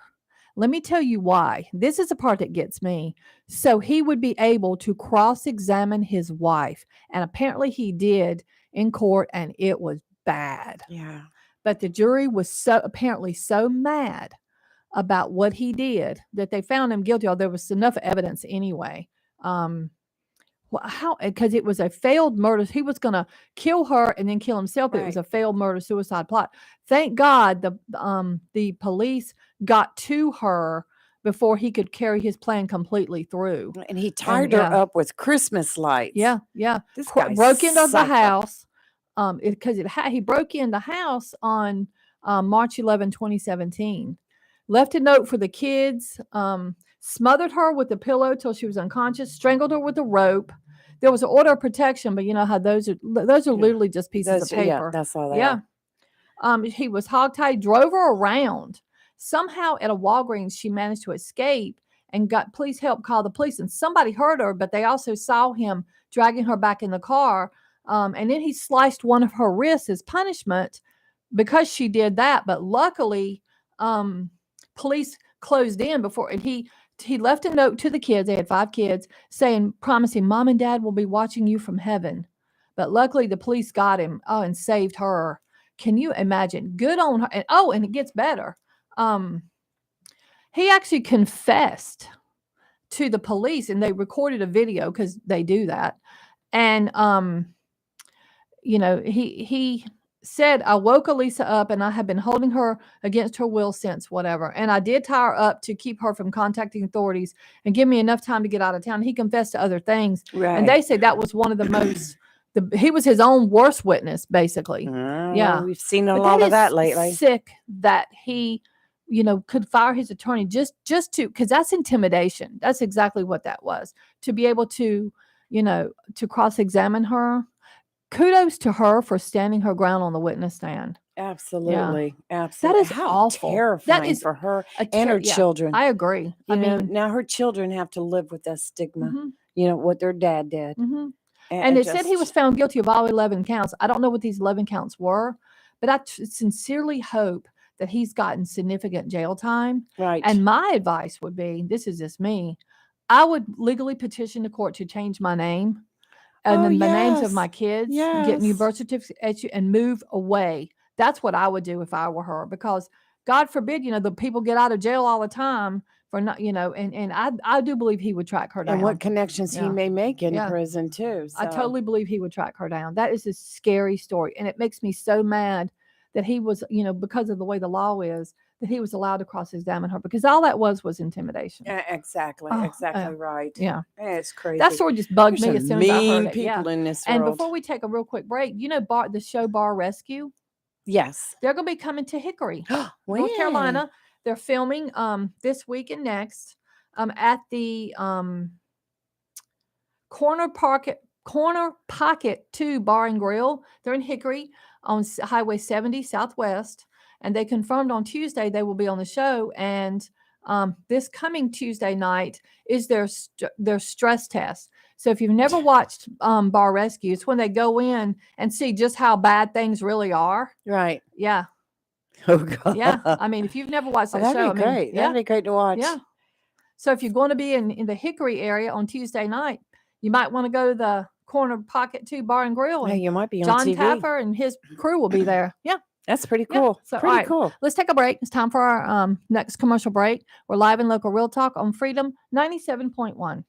Let me tell you why. This is the part that gets me. So he would be able to cross-examine his wife. And apparently he did in court, and it was bad. Yeah. But the jury was apparently so mad about what he did that they found him guilty. Although there was enough evidence anyway. Because it was a failed murder. He was going to kill her and then kill himself, but it was Right. a failed murder suicide plot. Thank God the police got to her before he could carry his plan completely through. And he tied her up with Christmas lights. Yeah. This guy Broke into the psycho. house. Because he broke in the house on March 11, 2017. Left a note for the kids. Smothered her with a pillow till she was unconscious. Strangled her with a rope. There was an order of protection, but you know how those are Yeah. literally just pieces of Yeah, paper. that's all they Yeah. are. He was hogtied, drove her around. Somehow at a Walgreens, she managed to escape and got, please help, call the police. And somebody heard her, but they also saw him dragging her back in the car. And then he sliced one of her wrists as punishment because she did that. But luckily, police closed in before, and he left a note to the kids. They had 5 kids, saying, promising mom and dad will be watching you from heaven. But luckily the police got him and saved her. Can you imagine? Good on her. And it gets better. He actually confessed to the police, and they recorded a video because they do that. And he said, I woke Elisa up and I have been holding her against her will since whatever. And I did tie her up to keep her from contacting authorities and give me enough time to get out of town. He confessed to other things. Right. And they say that was one of the most, he was his own worst witness, basically. Yeah. We've seen a But lot that of that is lately. sick that he, could fire his attorney just to, because that's intimidation. That's exactly what that was. To be able to, to cross-examine her. Kudos to her for standing her ground on the witness stand. Absolutely. That Absolutely. is How awful. terrifying That is for her and her children. I agree. You know, now her children have to live with that stigma. Mhm. What their dad did. And it said he was found guilty of all 11 counts. I don't know what these 11 counts were, but I sincerely hope that he's gotten significant jail time. Right. And my advice would be, this is just me, I would legally petition the court to change my name and then the names of my kids, get new birth certificates, and move away. That's what I would do if I were her, because God forbid, the people get out of jail all the time for not, and I do believe he would track her down. And what connections he may make in prison too. So. I totally believe he would track her down. That is a scary story. And it makes me so mad that he was, because of the way the law is, that he was allowed to cross-examine her, because all that was intimidation. Exactly. Oh, exactly right. Yeah. It's crazy. That story just bugged There's me as some soon as I heard mean it. people in this And world. before we take a real quick break, the show Bar Rescue? Yes. They're going to be coming to Hickory, When? North Carolina. They're filming this week and next at the Corner Pocket 2 Bar and Grill. They're in Hickory on Highway 70 Southwest. And they confirmed on Tuesday they will be on the show. And this coming Tuesday night is their stress test. So if you've never watched Bar Rescue, it's when they go in and see just how bad things really are. Right. Yeah, Oh God. yeah. I mean, if you've never watched Oh, that that'd show, be I mean, great. yeah, That'd be great to watch. yeah. So if you're going to be in the Hickory area on Tuesday night, you might want to go to the Corner Pocket 2 Bar and Grill, Hey, and you might be on John TV. Taffer and his crew will be there. Yeah. That's pretty Yeah. cool. So, Pretty all right, cool. let's take a break. It's time for our next commercial break. We're live in local Real Talk on Freedom 97.1.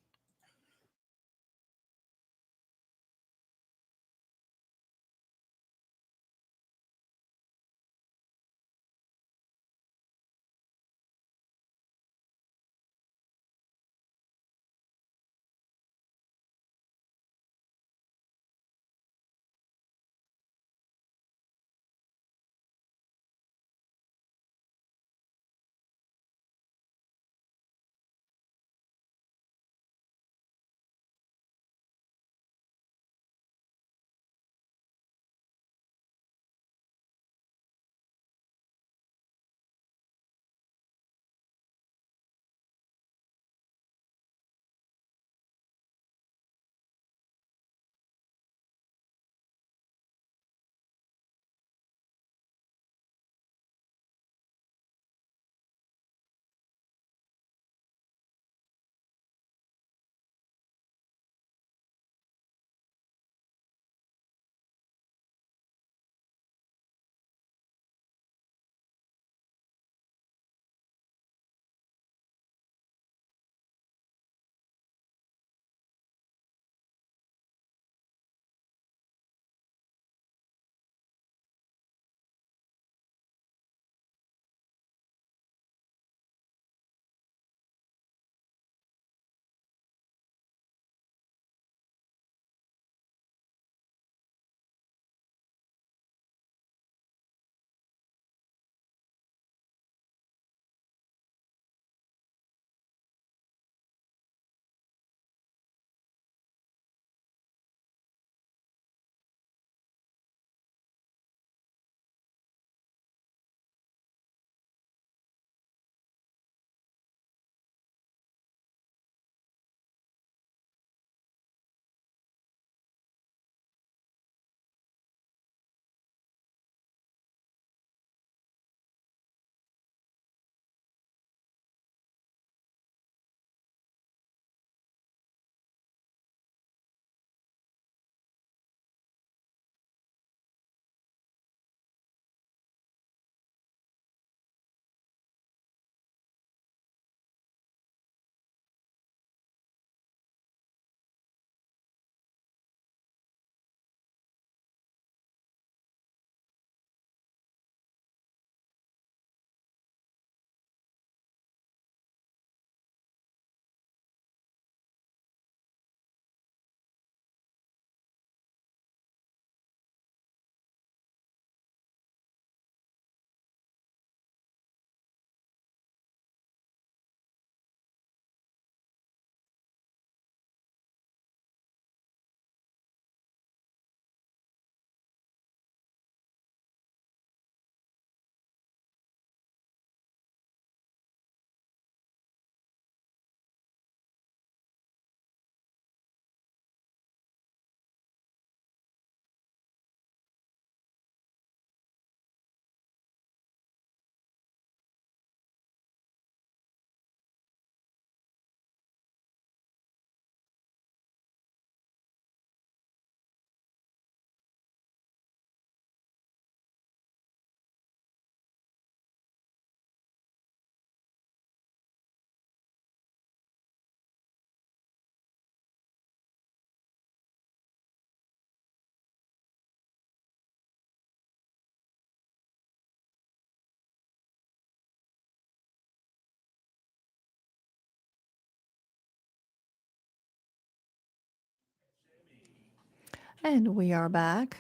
And we are back.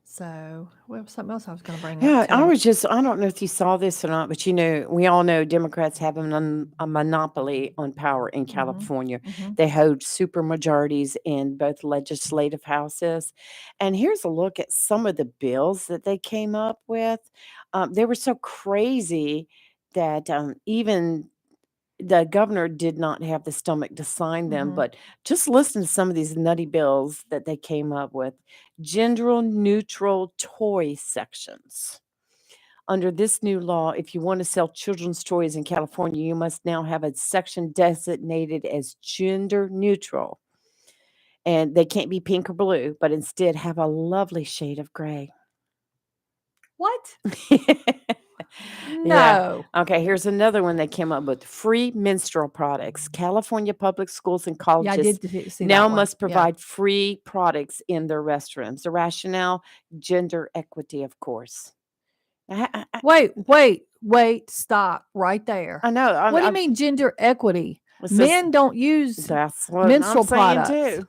So, well, something else I was going to bring Yeah, up I too. was just, I don't know if you saw this or not, but we all know Democrats have a monopoly on power in California. Mhm. They hold super majorities in both legislative houses. And here's a look at some of the bills that they came up with. They were so crazy that even the governor did not have the stomach to sign them. Mhm. But just listen to some of these nutty bills that they came up with. Gender neutral toy sections. Under this new law, if you want to sell children's toys in California, you must now have a section designated as gender neutral. And they can't be pink or blue, but instead have a lovely shade of gray. What? Yeah. No. Okay, here's another one they came up with. Free menstrual products. California public schools and Yeah, I colleges did see now that one. must Yeah. provide free products in their restrooms. The rationale, gender equity, of course. Wait, stop right there. I know. What do you mean gender equity? It says- Men don't use That's what menstrual I'm saying products. too.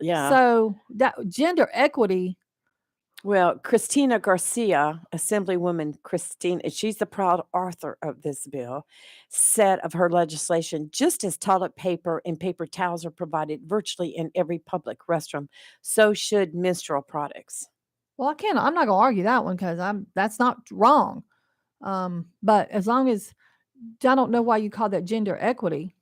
Yeah. So that gender equity, Well, Christina Garcia, Assemblywoman Christina, she's the proud author of this bill, said of her legislation, just as toilet paper and paper towels are provided virtually in every public restroom, so should menstrual products. well, I'm not gonna argue that one because that's not wrong. But as long as I don't know why you call that gender equity.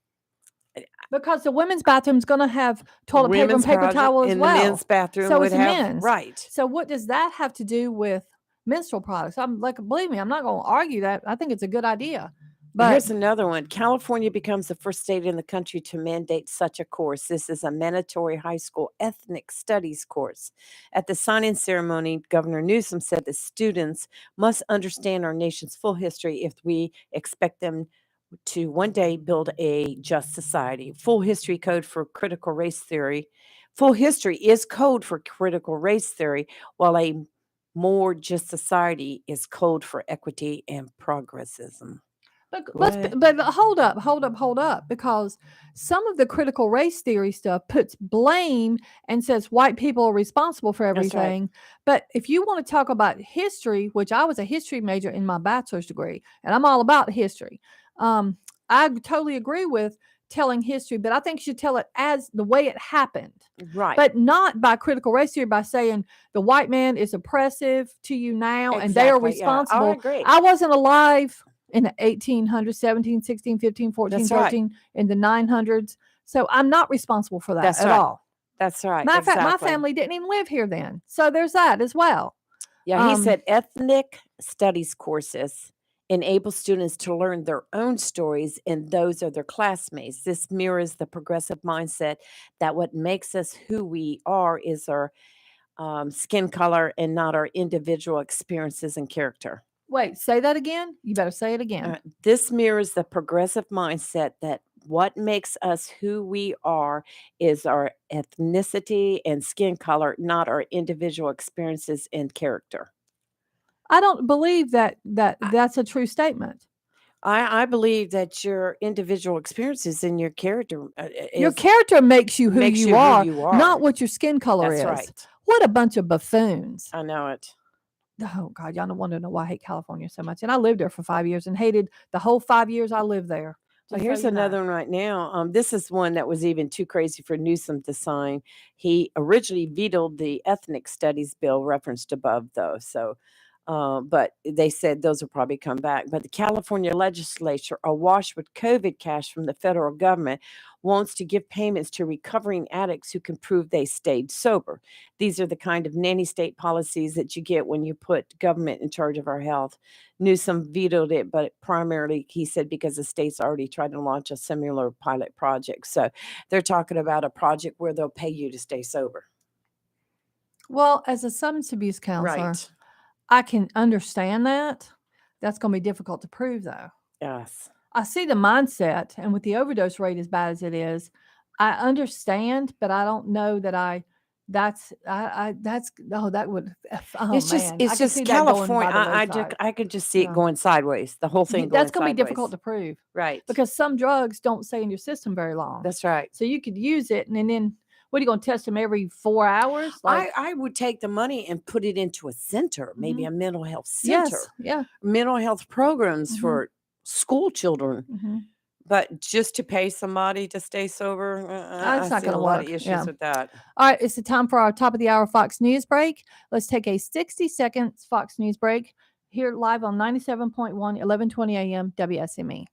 Because the women's bathroom's gonna have toilet paper and Women's paper project towel as in well. the men's bathroom So would is the have men's. right. So what does that have to do with menstrual products? I'm like, believe me, I'm not gonna argue that. I think it's a good idea. But Here's another one. California becomes the first state in the country to mandate such a course. This is a mandatory high school ethnic studies course. At the sign-in ceremony, Governor Newsom said that students must understand our nation's full history if we expect them to one day build a just society. Full history code for critical race theory. Full history is code for critical race theory, while a more just society is code for equity and progressism. but hold up, because some of the critical race theory stuff puts blame and says white people are responsible for That's right. everything. But if you want to talk about history, which I was a history major in my bachelor's degree, and I'm all about history, I totally agree with telling history, but I think you should tell it as the way it happened. Right. But not by critical race theory, by saying the white man is oppressive to you now and they are Exactly, yeah. responsible. I agree. I wasn't alive in the 1800s, 17, 16, 15, 14, That's right. 13, in the 900s. So I'm not responsible for that That's at right. all. That's right. Matter of fact, my Exactly. family didn't even live here then. So there's that as well. Yeah, he Um, said ethnic studies courses enable students to learn their own stories and those of their classmates. This mirrors the progressive mindset that what makes us who we are is our skin color and not our individual experiences and character. Wait, say that again. You better say it again. This mirrors the progressive mindset that what makes us who we are is our ethnicity and skin color, not our individual experiences and character. I don't believe that's a true statement. I believe that your individual experiences and your character Your is character makes you who makes you you who are, you are. not what your skin color That's is. right. What a bunch of buffoons. I know it. Oh God, y'all don't want to know why I hate California so much. And I lived there for 5 years and hated the whole 5 years I lived there. Well, Just so here's you know. another one right now. This is one that was even too crazy for Newsom to sign. He originally vetoed the ethnic studies bill referenced above, though. So, but they said those will probably come back. But the California legislature, awash with COVID cash from the federal government, wants to give payments to recovering addicts who can prove they stayed sober. These are the kind of nanny state policies that you get when you put government in charge of our health. Newsom vetoed it, but primarily he said because the state's already tried to launch a similar pilot project. So they're talking about a project where they'll pay you to stay sober. Well, as a substance abuse counselor, Right. I can understand that. That's going to be difficult to prove, though. Yes. I see the mindset, and with the overdose rate as bad as it is, I understand, but I don't know that that's that would It's just man, I it's can just see that going California. by the wayside. I could just see it Yeah. going sideways. The whole thing going That's going to be difficult sideways. to prove Right. because some drugs don't stay in your system very long. That's right. So you could use it, and then what are you going to test them every 4 hours? I would take the money and put it into a center, maybe a mental health center, yes, yeah. mental health programs Mhm. for school children. Mhm. But just to pay somebody to stay sober, That's I not see going a to lot work. of issues Yeah. with that. All right, it's the time for our top of the hour Fox News break. Let's take a 60 seconds Fox News break. here live on 97.1, 1120 a.m. WSME.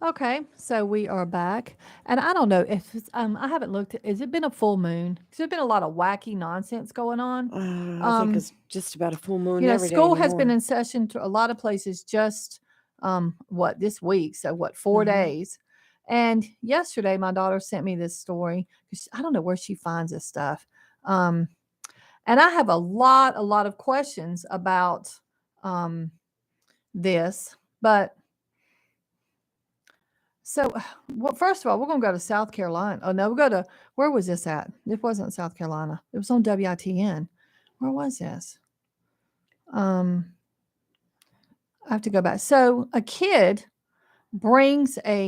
Okay, so we are back, and I don't know if I haven't looked. Has it been a full moon? 'Cause there's been a lot of wacky nonsense going on. I think it's just about a full moon You know, every day school has been anymore. in session to a lot of places just this week. So what, 4 Mhm. days? And yesterday, my daughter sent me this story. 'Cause I don't know where she finds this stuff. Um, and I have a lot of questions about this, but. So, well, first of all, we're going to go to South Carolina. Oh, no, where was this at? It wasn't South Carolina. It was on WITN. Where was this? I have to go back. So, a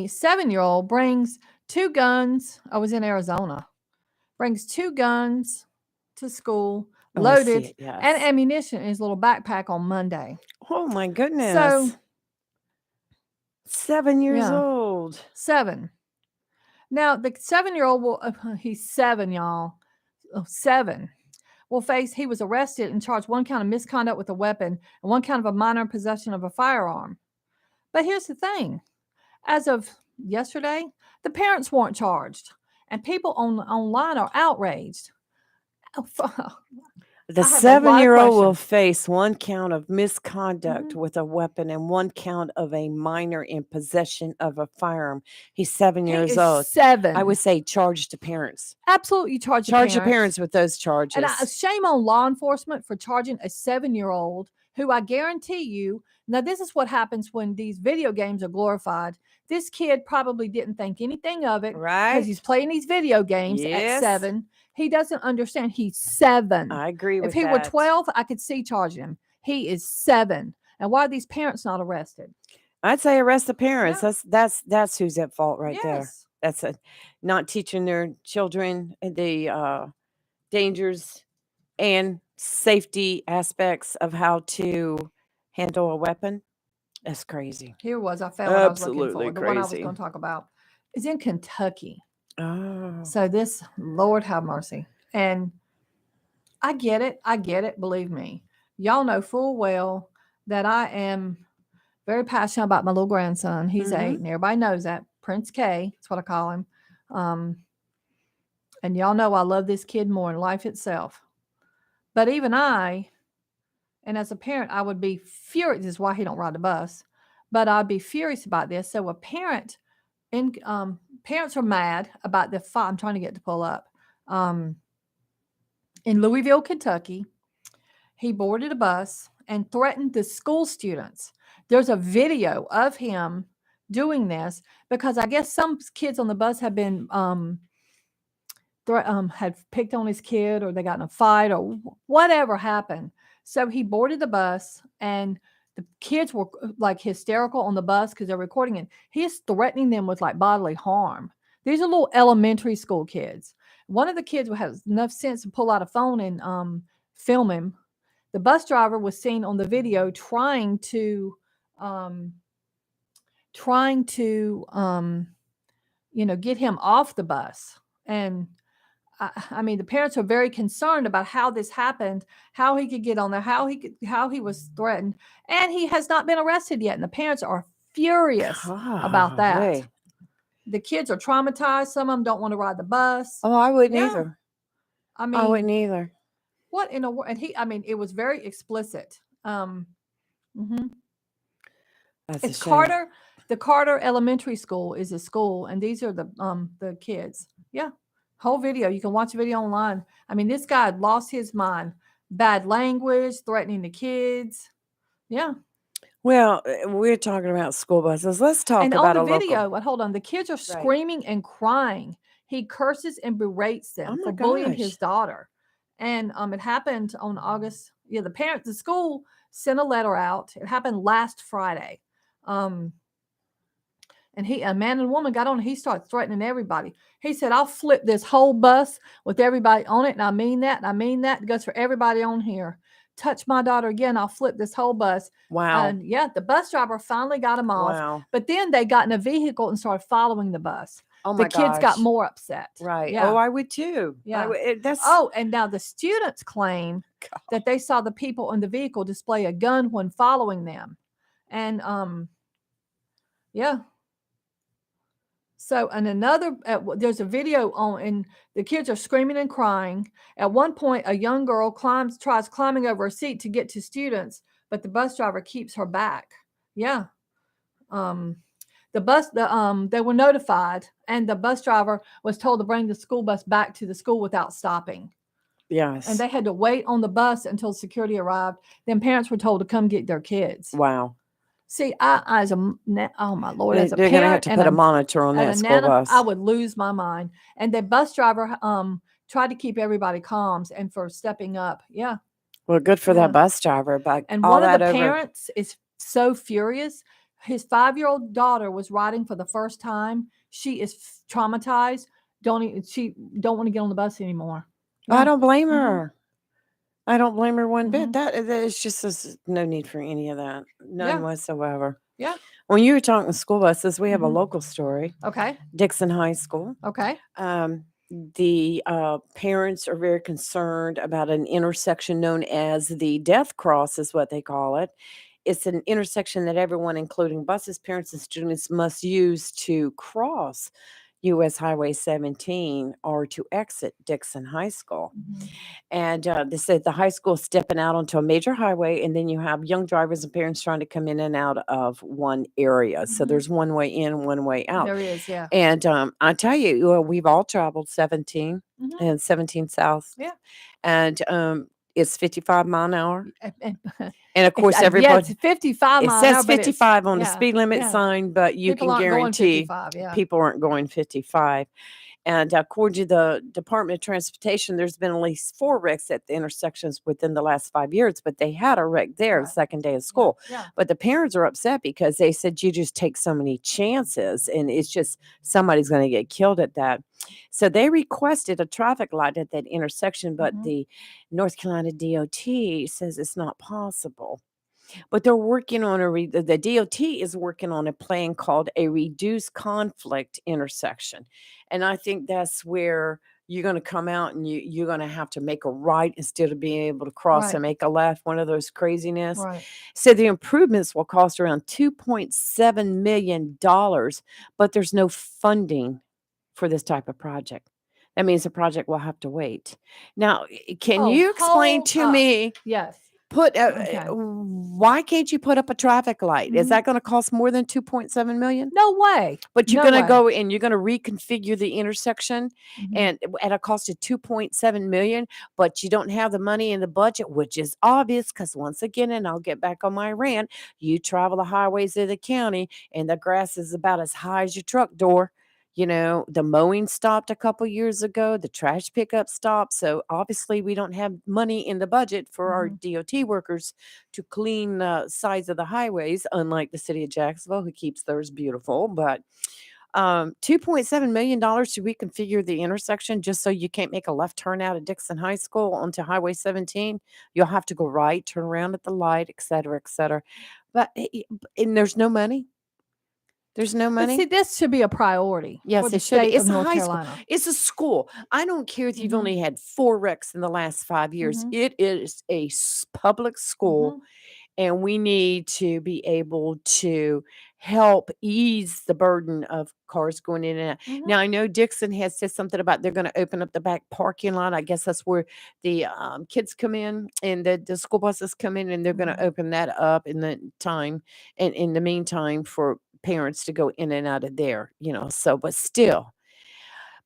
7-year-old brings 2 guns. I was in Arizona. Brings 2 guns to school, Oh, I see loaded, it. and Yes. ammunition in his little backpack on Monday. Oh my So, goodness. 7 years yeah, old. 7. Now, the 7-year-old he's 7, y'all. Oh, 7. He was arrested and charged 1 count of misconduct with a weapon and 1 count of a minor possession of a firearm. But here's the thing. As of yesterday, the parents weren't charged, and people online are outraged. The I have a lot of 7-year-old will questions. face 1 count of misconduct Mhm. with a weapon and 1 count of a minor in possession of a firearm. He's 7 He years is old. I 7. would say charge the parents. Absolutely charge the Charge the parents. parents with those And charges. shame on law enforcement for charging a 7-year-old who I guarantee you, now this is what happens when these video games are glorified. This kid probably didn't think anything of it because he's Right? playing these video games at Yes. 7. He doesn't understand. He's 7. I agree If with he were that. 12, I could see charging him. He is 7. And why are these parents not arrested? I'd say arrest the parents. Yeah. That's who's at fault right there. Yes. That's not teaching their children the dangers and safety aspects of how to handle a weapon. That's crazy. Here was, I found what I was looking Absolutely for. The one I was crazy. going to talk about is in Kentucky. Oh. So this, Lord have mercy. And I get it, believe me. Y'all know full well that I am very passionate about my little grandson. He's 8, and everybody knows that. Prince K, that's what I call him. And y'all know I love this kid more than life itself. But even and as a parent, I would be furious. This is why he don't ride the bus. But I'd be furious about this. So a parent, parents are mad about the fight. I'm trying to get to pull up. In Louisville, Kentucky, he boarded a bus and threatened the school students. There's a video of him doing this because I guess some kids on the bus have been had picked on his kid, or they got in a fight, or whatever happened. So he boarded the bus, and the kids were like hysterical on the bus because they're recording it. He is threatening them with like bodily harm. These are little elementary school kids. One of the kids has enough sense to pull out a phone and film him. The bus driver was seen on the video trying to get him off the bus. And I mean, the parents are very concerned about how this happened, how he could get on there, how he was threatened, and he has not been arrested yet. And the parents are furious about that. Golly. The kids are traumatized. Some of them don't want to ride the bus. Oh, I wouldn't Yeah. either. I I wouldn't mean, either. what in a world? And I mean, it was very explicit. Mhm. That's a It's shame. Carter. The Carter Elementary School is a school, and these are the kids. Yeah, whole video. You can watch the video online. I mean, this guy had lost his mind. Bad language, threatening the kids. Yeah, Well, we're talking about school buses. Let's talk and on about the a local. video, but hold on, the kids are screaming and crying. He curses and berates them Oh for my bullying gosh. his daughter, and it happened on August. Yeah, the school sent a letter out. It happened last Friday. And a man and woman got on. He started threatening everybody. He said, "I'll flip this whole bus with everybody on it, and I mean that. And I mean that. It goes for everybody on here. Touch my daughter again, I'll flip this whole bus." Wow. And yeah, the bus driver finally got him off. Wow. But then they got in a vehicle and started following the bus. Oh The my kids got gosh. more upset. Right. Yeah. Oh, I would too. Yeah. That's Oh, and now the students claim God. that they saw the people in the vehicle display a gun when following them. And yeah. So, and there's a video on, and the kids are screaming and crying. At one point, a young girl tries climbing over a seat to get to students, but the bus driver keeps her back. Yeah. They were notified, and the bus driver was told to bring the school bus back to the school without stopping. Yes. And they had to wait on the bus until security arrived. Then parents were told to come get their kids. Wow. See, oh my Lord, as a They're going to have parent to and put a monitor on that as a school nana, bus. I would lose my mind. And the bus driver tried to keep everybody calm and for stepping up. Yeah. Well, good for Yeah. that bus driver. But And all one of that the over. parents is so furious. His 5-year-old daughter was riding for the first time. She is traumatized. She don't want to get on the bus anymore. I don't blame Mhm. her. I don't blame her one bit. Mhm. That is just no need for any of that. None Yeah. whatsoever. Yeah. When you were talking school buses, we have a Mhm. local story. Okay. Dixon High School. Okay. The parents are very concerned about an intersection known as the Death Cross, is what they call it. It's an intersection that everyone, including buses, parents, and students, must use to cross US Highway 17 or to exit Dixon High School. Mhm. And they said the high school is stepping out onto a major highway, and then you have young drivers and parents trying to come in and out of one area. So Mhm. there's one way in, one way out. There is, yeah. And I tell you, we've all traveled 17 Mhm. and 17 South. Yeah. And it's 55 mile an hour. And of course, yeah, everybody, it's 55 it mile an says hour, but 55 on the yeah, speed limit yeah. sign, but you People can aren't going guarantee 55, yeah. people aren't going 55. And according to the Department of Transportation, there's been at least 4 wrecks at the intersections within the last 5 years, but they had a wreck there the Right. second day of school. Yeah. But the parents are upset because they said you just take so many chances and it's just somebody's going to get killed at that. So they requested a traffic light at that intersection, but Mhm. the North Carolina DOT says it's not possible. But they're working on the DOT is working on a plan called a reduced conflict intersection. And I think that's where you're going to come out and you're going to have to make a right instead of being able to cross Right. and make a left, one of those craziness. Right. So the improvements will cost around $2.7 million, but there's no funding for this type of project. That means the project will have to wait. Now, can Oh, you explain hold to up. me Yes. Okay. why can't you put up a traffic light? Is Mhm. that going to cost more than 2.7 million? No way. But you're No going to way. go and you're going to reconfigure the intersection Mhm. and at a cost of 2.7 million, but you don't have the money in the budget, which is obvious because once again, and I'll get back on my rant, you travel the highways of the county and the grass is about as high as your truck door. You know, the mowing stopped a couple years ago, the trash pickup stopped. So obviously, we don't have money in the budget for our Mhm. DOT workers to clean the sides of the highways, unlike the city of Jacksonville, who keeps theirs beautiful. But $2.7 million to reconfigure the intersection just so you can't make a left turn out of Dixon High School onto Highway 17. You'll have to go right, turn around at the light, et cetera, et cetera. But and there's no money. There's no But see, money. this should be a priority Yes, for the it should. state of It's a North high school. Carolina. It's a school. I don't care if you've Mhm. only had 4 wrecks in the last 5 years. Mhm. It is a public school, Mhm. and we need to be able to help ease the burden of cars going in and out. Mhm. Now, I know Dixon has said something about they're going to open up the back parking lot. I guess that's where the kids come in and the school buses come in, and they're going Mhm. to open that up in the time and in the meantime for parents to go in and out of there, so but still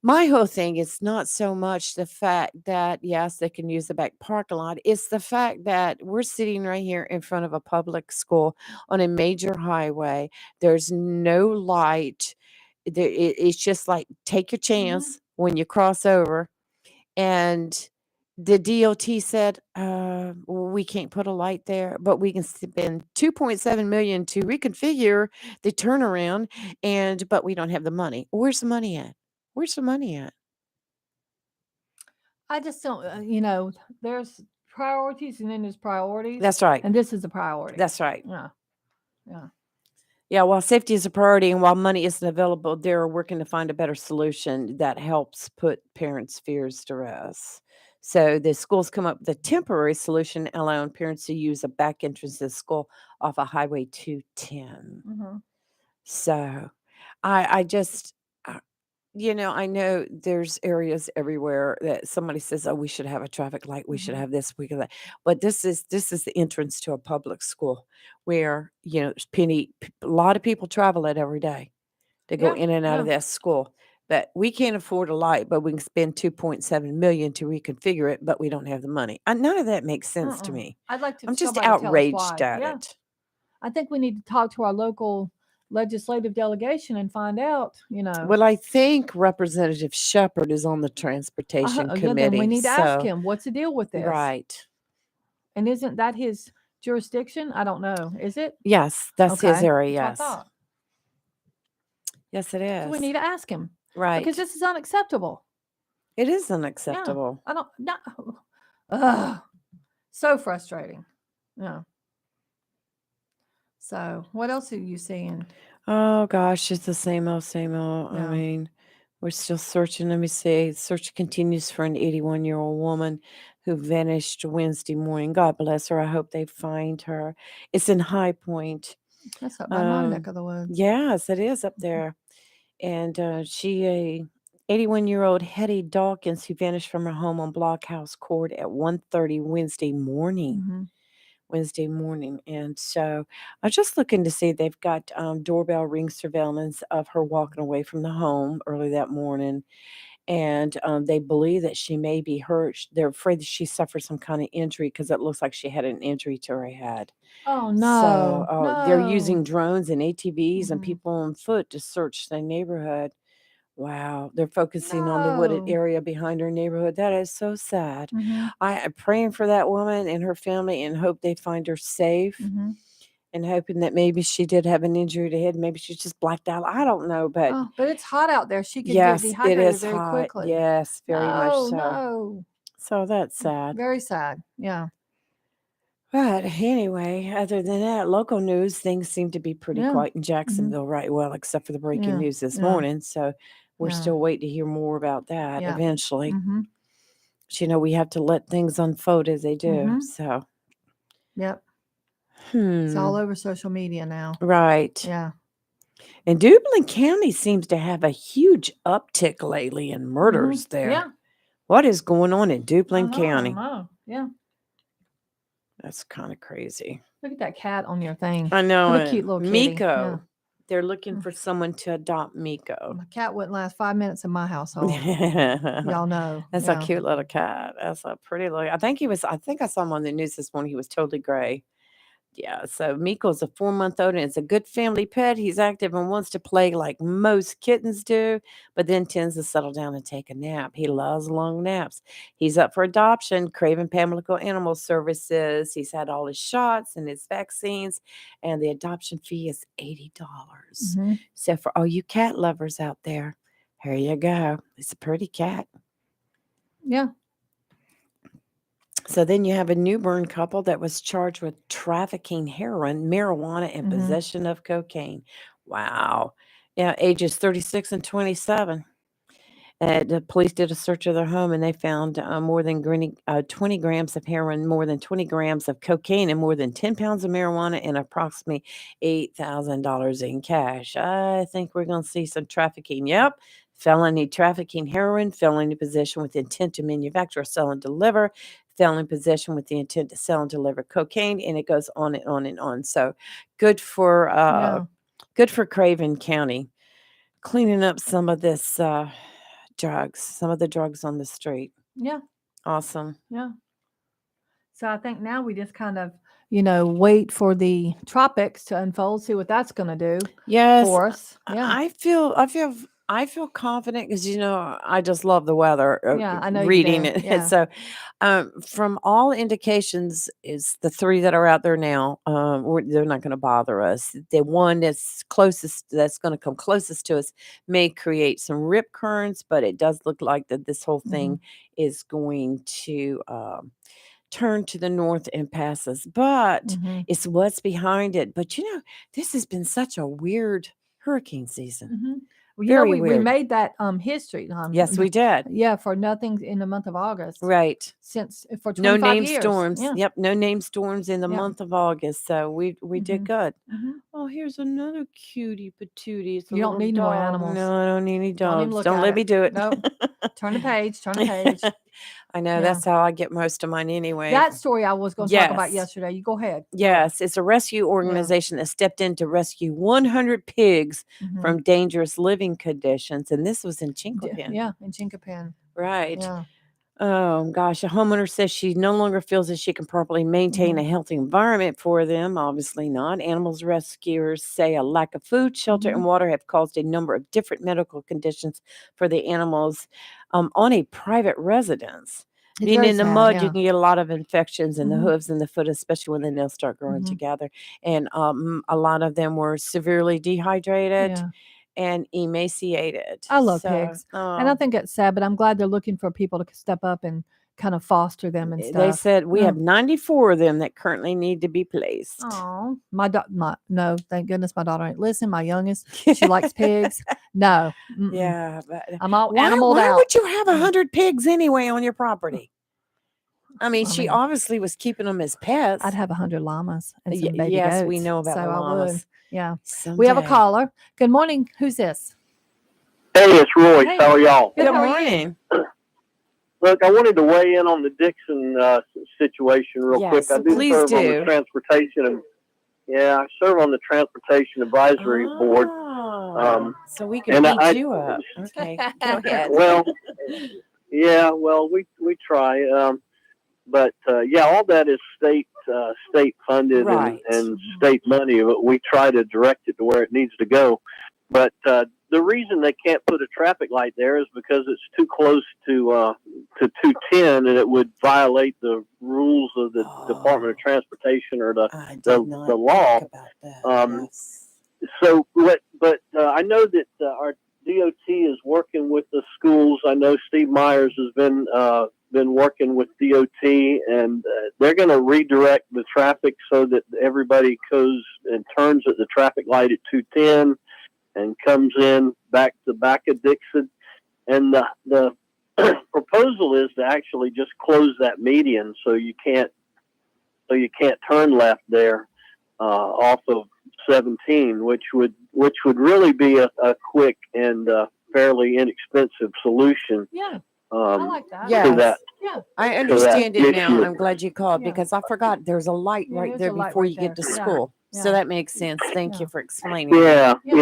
my whole thing is not so much the fact that, yes, they can use the back parking lot. It's the fact that we're sitting right here in front of a public school on a major highway. There's no light. It's just like take your Mhm. chance when you cross over. And the DOT said, we can't put a light there, but we can spend 2.7 million to reconfigure the turnaround, but we don't have the money. Where's the money at? Where's the money at? I just don't, there's priorities and then there's priorities. That's right. And this is a priority. That's right. Yeah. Yeah. Yeah, while safety is a priority and while money isn't available, they're working to find a better solution that helps put parents' fears to rest. So the schools come up with a temporary solution, allowing parents to use a back entrance to the school off of Highway 210. Mm-hmm. So I just, I know there's areas everywhere that somebody says, "Oh, we should have a traffic light. We should Mhm. have this. We could that." But this is the entrance to a public school where there's a lot of people travel it every day to go Yeah. in and out of Yeah. that school. But we can't afford a light, but we can spend 2.7 million to reconfigure it, but we don't have the money. None of that makes sense to me. I'd like I'm just somebody to tell us outraged why. at Yeah. it. I think we need to talk to our local legislative delegation and find out, Well, I think Representative Shepherd is on the transportation yeah, then we committee. need to ask So, him, what's the deal with this? right. And isn't that his jurisdiction? I don't know. Is it? Yes, that's his Okay. area. That's what I Yes. thought. Yes, it So we is. need to ask him Right. because this is unacceptable. It is Yeah. unacceptable. I don't, no. Ugh. So frustrating. Yeah. So what else are you seeing? Oh gosh, it's the same old, same old. I Yeah. mean, we're still searching. Let me see. Search continues for an 81-year-old woman who vanished Wednesday morning. God bless her. I hope they find her. It's in High Point. That's up by my neck of the woods. Yes, it is up there. And she, a 81-year-old Hetty Dawkins, who vanished from her home on Blockhouse Court at 1:30 Wednesday morning. Mhm. And so I was just looking to see they've got doorbell ring surveillance of her walking away from the home early that morning. And they believe that she may be hurt. They're afraid that she suffered some kind of injury because it looks like she had an injury to her head. Oh So no, they're no. using drones and ATVs and Mhm. people on foot to search the neighborhood. Wow, they're focusing on the wooded No. area behind her neighborhood. That is so sad. Mhm. I'm praying for that woman and her family and hope they find her safe Mhm. and hoping that maybe she did have an injury to head. Maybe she's just blacked out. I don't know, but Oh, but it's hot out there. She could get yes, it dehydrated is very hot. quickly. Yes, very much No, so. no. So that's sad. Very sad. Yeah. But anyway, other than that, local news, things seem to be pretty Yeah. quiet in Mhm. Jacksonville right well, except for the breaking Yeah. news this Yeah. morning. So we're Yeah. still waiting to hear more about that Yeah. eventually. Mhm. But, we have to let things unfold as they do. Mhm. So, Yep. It's all hmm, over social media now. right. Yeah. And Duplin County seems to have a huge uptick lately in Mhm. murders there. Yeah. What is going on in I Duplin know. County? Yeah. That's kind of crazy. Look at that cat on your thing. I know What a it. cute little kitty. Miko. Yeah. They're looking Mm. for someone to adopt Miko. My cat wouldn't last 5 minutes in my household. Y'all know. That's a Yeah. cute little cat. That's a pretty little. I think I saw him on the news this morning. He was totally gray. Yeah, so Miko's a 4-month-old and it's a good family pet. He's active and wants to play like most kittens do, but then tends to settle down and take a nap. He loves long naps. He's up for adoption. Craven Pamlico Animal Services. He's had all his shots and his vaccines, and the adoption fee is $80. Mhm. So for all you cat lovers out there, here you go. It's a pretty cat. Yeah. So then you have a New Bern couple that was charged with trafficking heroin, marijuana, and Mhm. possession of cocaine. Wow. Yeah, ages 36 and 27. The police did a search of their home and they found 20 grams of heroin, more than 20 grams of cocaine, and more than 10 pounds of marijuana and approximately $8,000 in cash. I think we're going to see some trafficking. Yep. Felony trafficking heroin, felony possession with intent to manufacture, sell, and deliver, felony possession with the intent to sell and deliver cocaine, and it goes on and on and on. So good for Craven County cleaning up some of this drugs, some of the drugs on the street. Yeah. Awesome. Yeah. So I think now we just kind of, wait for the tropics to unfold, see what that's going to do Yes, for us. Yeah. I feel confident because I just love the weather. Yeah, I know you reading do. it. Yeah. So, from all indications, is the three that are out there now. They're not going to bother us. The one that's going to come closest to us, may create some rip currents, but it does look like that this whole thing is going to turn to the north and pass us. But Mhm. it's what's behind it. But this has been such a weird hurricane season. Mhm. Well, Very we weird. made that history. Yes, we did. Yeah, for nothing in the month of August. Right. Since for No 25 name years. storms. Yeah. Yep, no name storms in the Yeah. month of August. So we did Mhm. good. Mhm. Oh, here's another cutie patootie. It's a You don't little need more dog. animals. No, I don't need any Don't even dogs. look Don't at let it. me do it. Nope. Turn the page. Turn the page. I know Yeah. that's how I get most of mine anyway. That story I was going to talk about Yes. yesterday. You go ahead. Do it. Yes, it's a rescue organization that stepped in to rescue 100 pigs Mhm. from dangerous living conditions, and this was in Chinquapin. Yeah, in Chinquapin. Right. Yeah. Oh gosh, a homeowner says she no longer feels that she can properly maintain a healthy environment for them. Obviously not. Animals rescuers say a lack of food, shelter, and water have caused a number of different medical conditions for the animals on a private residence. It's Being very in the sad, mud, yeah. you can get a lot of infections in the Mhm. hooves and the foot, especially when the nails start growing together. And a lot of them were severely dehydrated Yeah. and emaciated. I love So, pigs. And I think it's sad, but I'm glad they're looking for people to step up and kind of foster them and they stuff. said we Yeah. have 94 of them that currently need to be placed. Oh, no, thank goodness my daughter ain't listen. My youngest, she likes pigs. No. Mm-mm. Yeah, but I'm all why animaled out. would you have 100 pigs anyway on your property? I mean, I she mean, obviously was keeping them as pets. I'd have 100 llamas and some baby yes, goats. we know about so the I would. llamas. Yeah. We have a Someday. caller. Good morning. Who's this? Hey, it's Roy. Hey. How are y'all? Good, Good how are you? morning. Look, I wanted to weigh in on the Dixon situation real quick. Yes, I do please serve on do. the transportation, and I serve on the transportation advisory board. Oh, so we can and beat I- you up. Okay, go ahead. Well, we try, but all that is state funded Right. and state money. But we try to direct it to where it needs to go. But the reason they can't put a traffic light there is because it's too close to 210, and it would violate the rules of the Department of Transportation or the law. Think about that. Yes. So, but I know that our DOT is working with the schools. I know Steve Myers has been working with DOT, and they're going to redirect the traffic so that everybody goes and turns at the traffic light at 210 and comes in back of Dixon. And the proposal is to actually just close that median so you can't turn left there off of 17, which would really be a quick and fairly inexpensive solution. Yeah. I like that. Yes. To that. Yeah. I understand it now. issue. I'm glad you called Yeah. because I forgot there's a light Yeah, right there's there a light before right you get to there. Yeah. school. Yeah. So that makes sense. Thank you Yeah. for explaining. Yeah. I So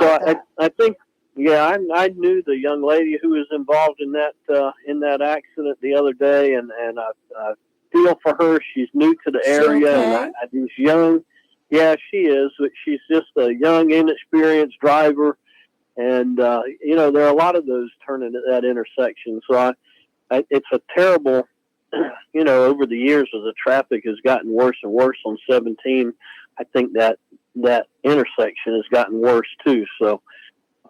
like that. I think, I knew the young lady who was involved in that accident the other day, and I feel for her. She's new to the She area, okay? and she's young. Yeah, she is, but she's just a young, inexperienced driver, and there are a lot of those turning at that intersection. So it's a terrible, over the years as the traffic has gotten worse and worse on 17, I think that intersection has gotten worse too. So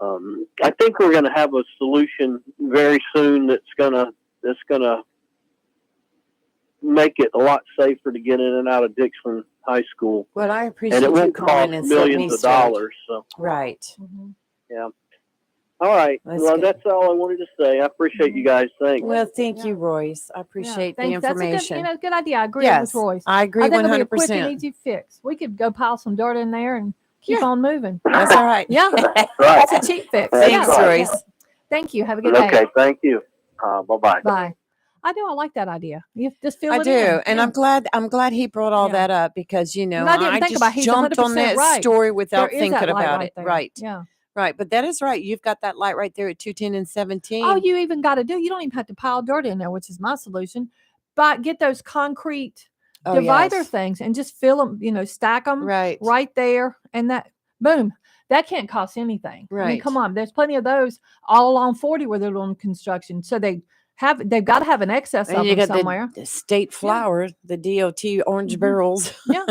I think we're going to have a solution very soon that's going to make it a lot safer to get in and out of Dixon High School, Well, I and appreciate it you won't calling cost and setting me millions of straight. dollars. So, Right. Mhm. yeah. All right. That's Well, good. that's all I wanted to say. I appreciate you guys. Thanks. Well, thank Yeah. you, Royce. I Yeah, appreciate the thanks. That's a information. good, good idea. I agree Yes, with Royce. I agree I think it'll be a quick and 100%. easy fix. We could go pile some dirt in there and keep Yeah. on moving. That's all right. Yeah, Right. it's a cheap fix. That's Thanks, Yeah, right. yeah. Royce. Thank you. Have a good day. Okay. Thank you. Bye-bye. Bye. I do. I like that idea. You just fill I it do, in. and Yeah. I'm glad he brought all Yeah. that up because And I didn't think about just he's jumped on 100% that right. story There without is thinking that light about right it. there. Right, Yeah. right, but that is right. You've got that light right there at 210 and 17. Oh, you even got to do. You don't even have to pile dirt in there, which is my solution. But get those concrete Oh, divider yes. things and just fill them. Stack them Right, right there, and that boom. That can't cost anything. I mean, Right. come on. There's plenty of those all along 40 where they're doing construction, so they've got to have an excess and of you them got somewhere. the state flower, the DOT orange Mhm. barrels. Yeah.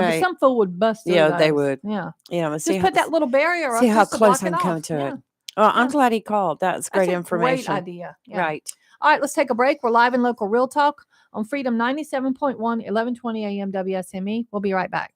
Right. Some fool would bust through Yeah, they those. would. Yeah. Yeah, let's see Just how put that little barrier up see how just to block close it I'm off. coming to Yeah. it. Oh, I'm Yeah. glad he called. That's great That's a information. great idea. Yeah. Right. All right, let's take a break. We're live in local Real Talk on Freedom 97.1, 1120 AM WSME. We'll be right back.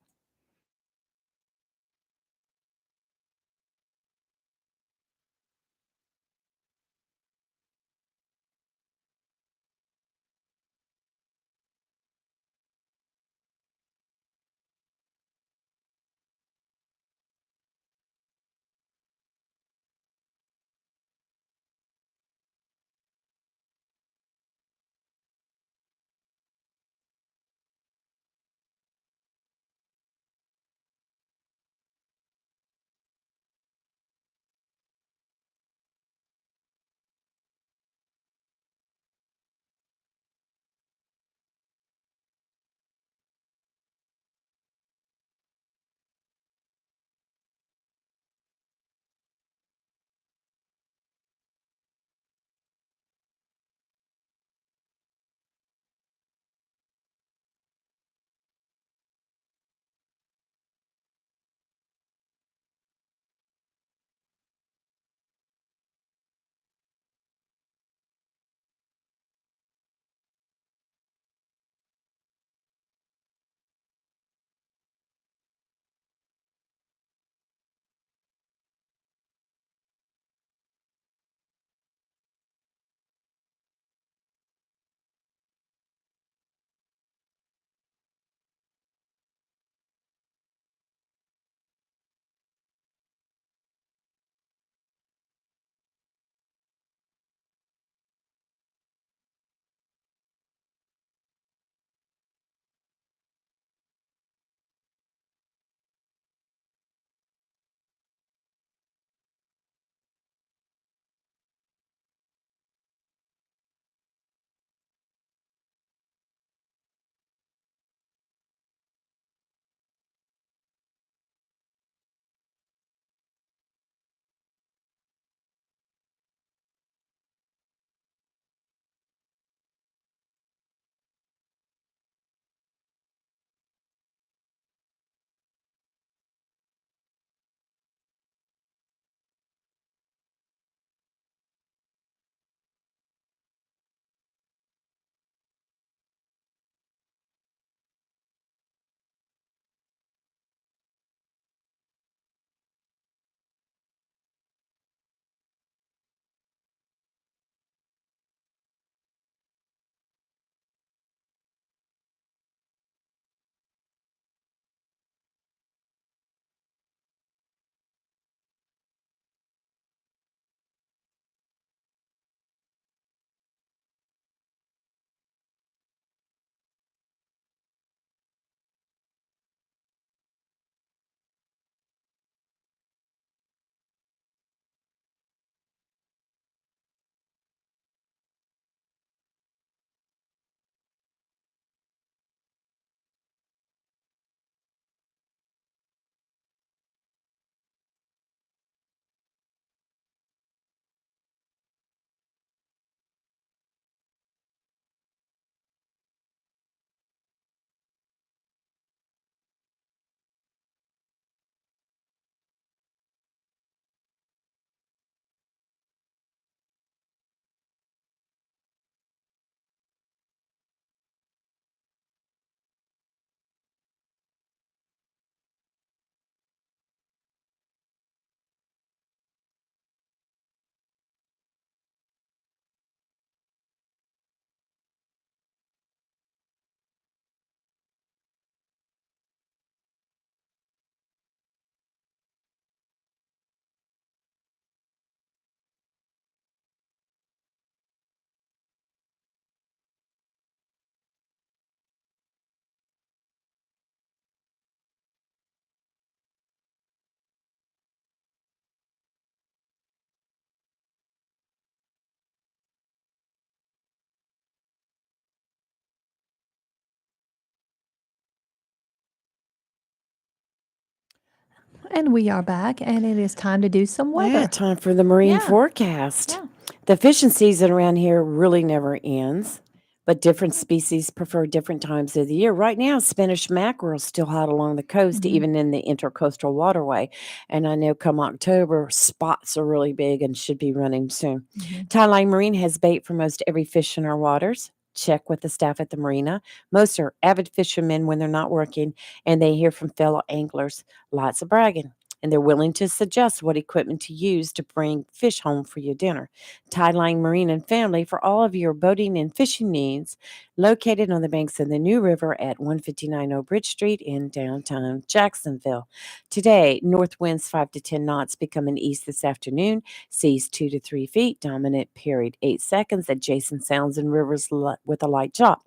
And we are back, and it is time to do some Yeah, weather. time for the marine Yeah. forecast. Yeah. The fishing season around here really never ends, but different species prefer different times of the year. Right now, Spanish mackerel is still hot along the coast, Mhm. even in the intercoastal waterway. And I know come October, spots are really big and should be running soon. Mhm. Tie-line Marine has bait for most every fish in our waters. Check with the staff at the marina. Most are avid fishermen when they're not working, and they hear from fellow anglers. Lots of bragging. And they're willing to suggest what equipment to use to bring fish home for your dinner. Tideline Marine and Family for all of your boating and fishing needs, located on the banks of the New River at 159 Old Bridge Street in downtown Jacksonville. Today, north winds 5 to 10 knots becoming east this afternoon, seas 2 to 3 feet, dominant period 8 seconds, adjacent sounds and rivers with a light chop.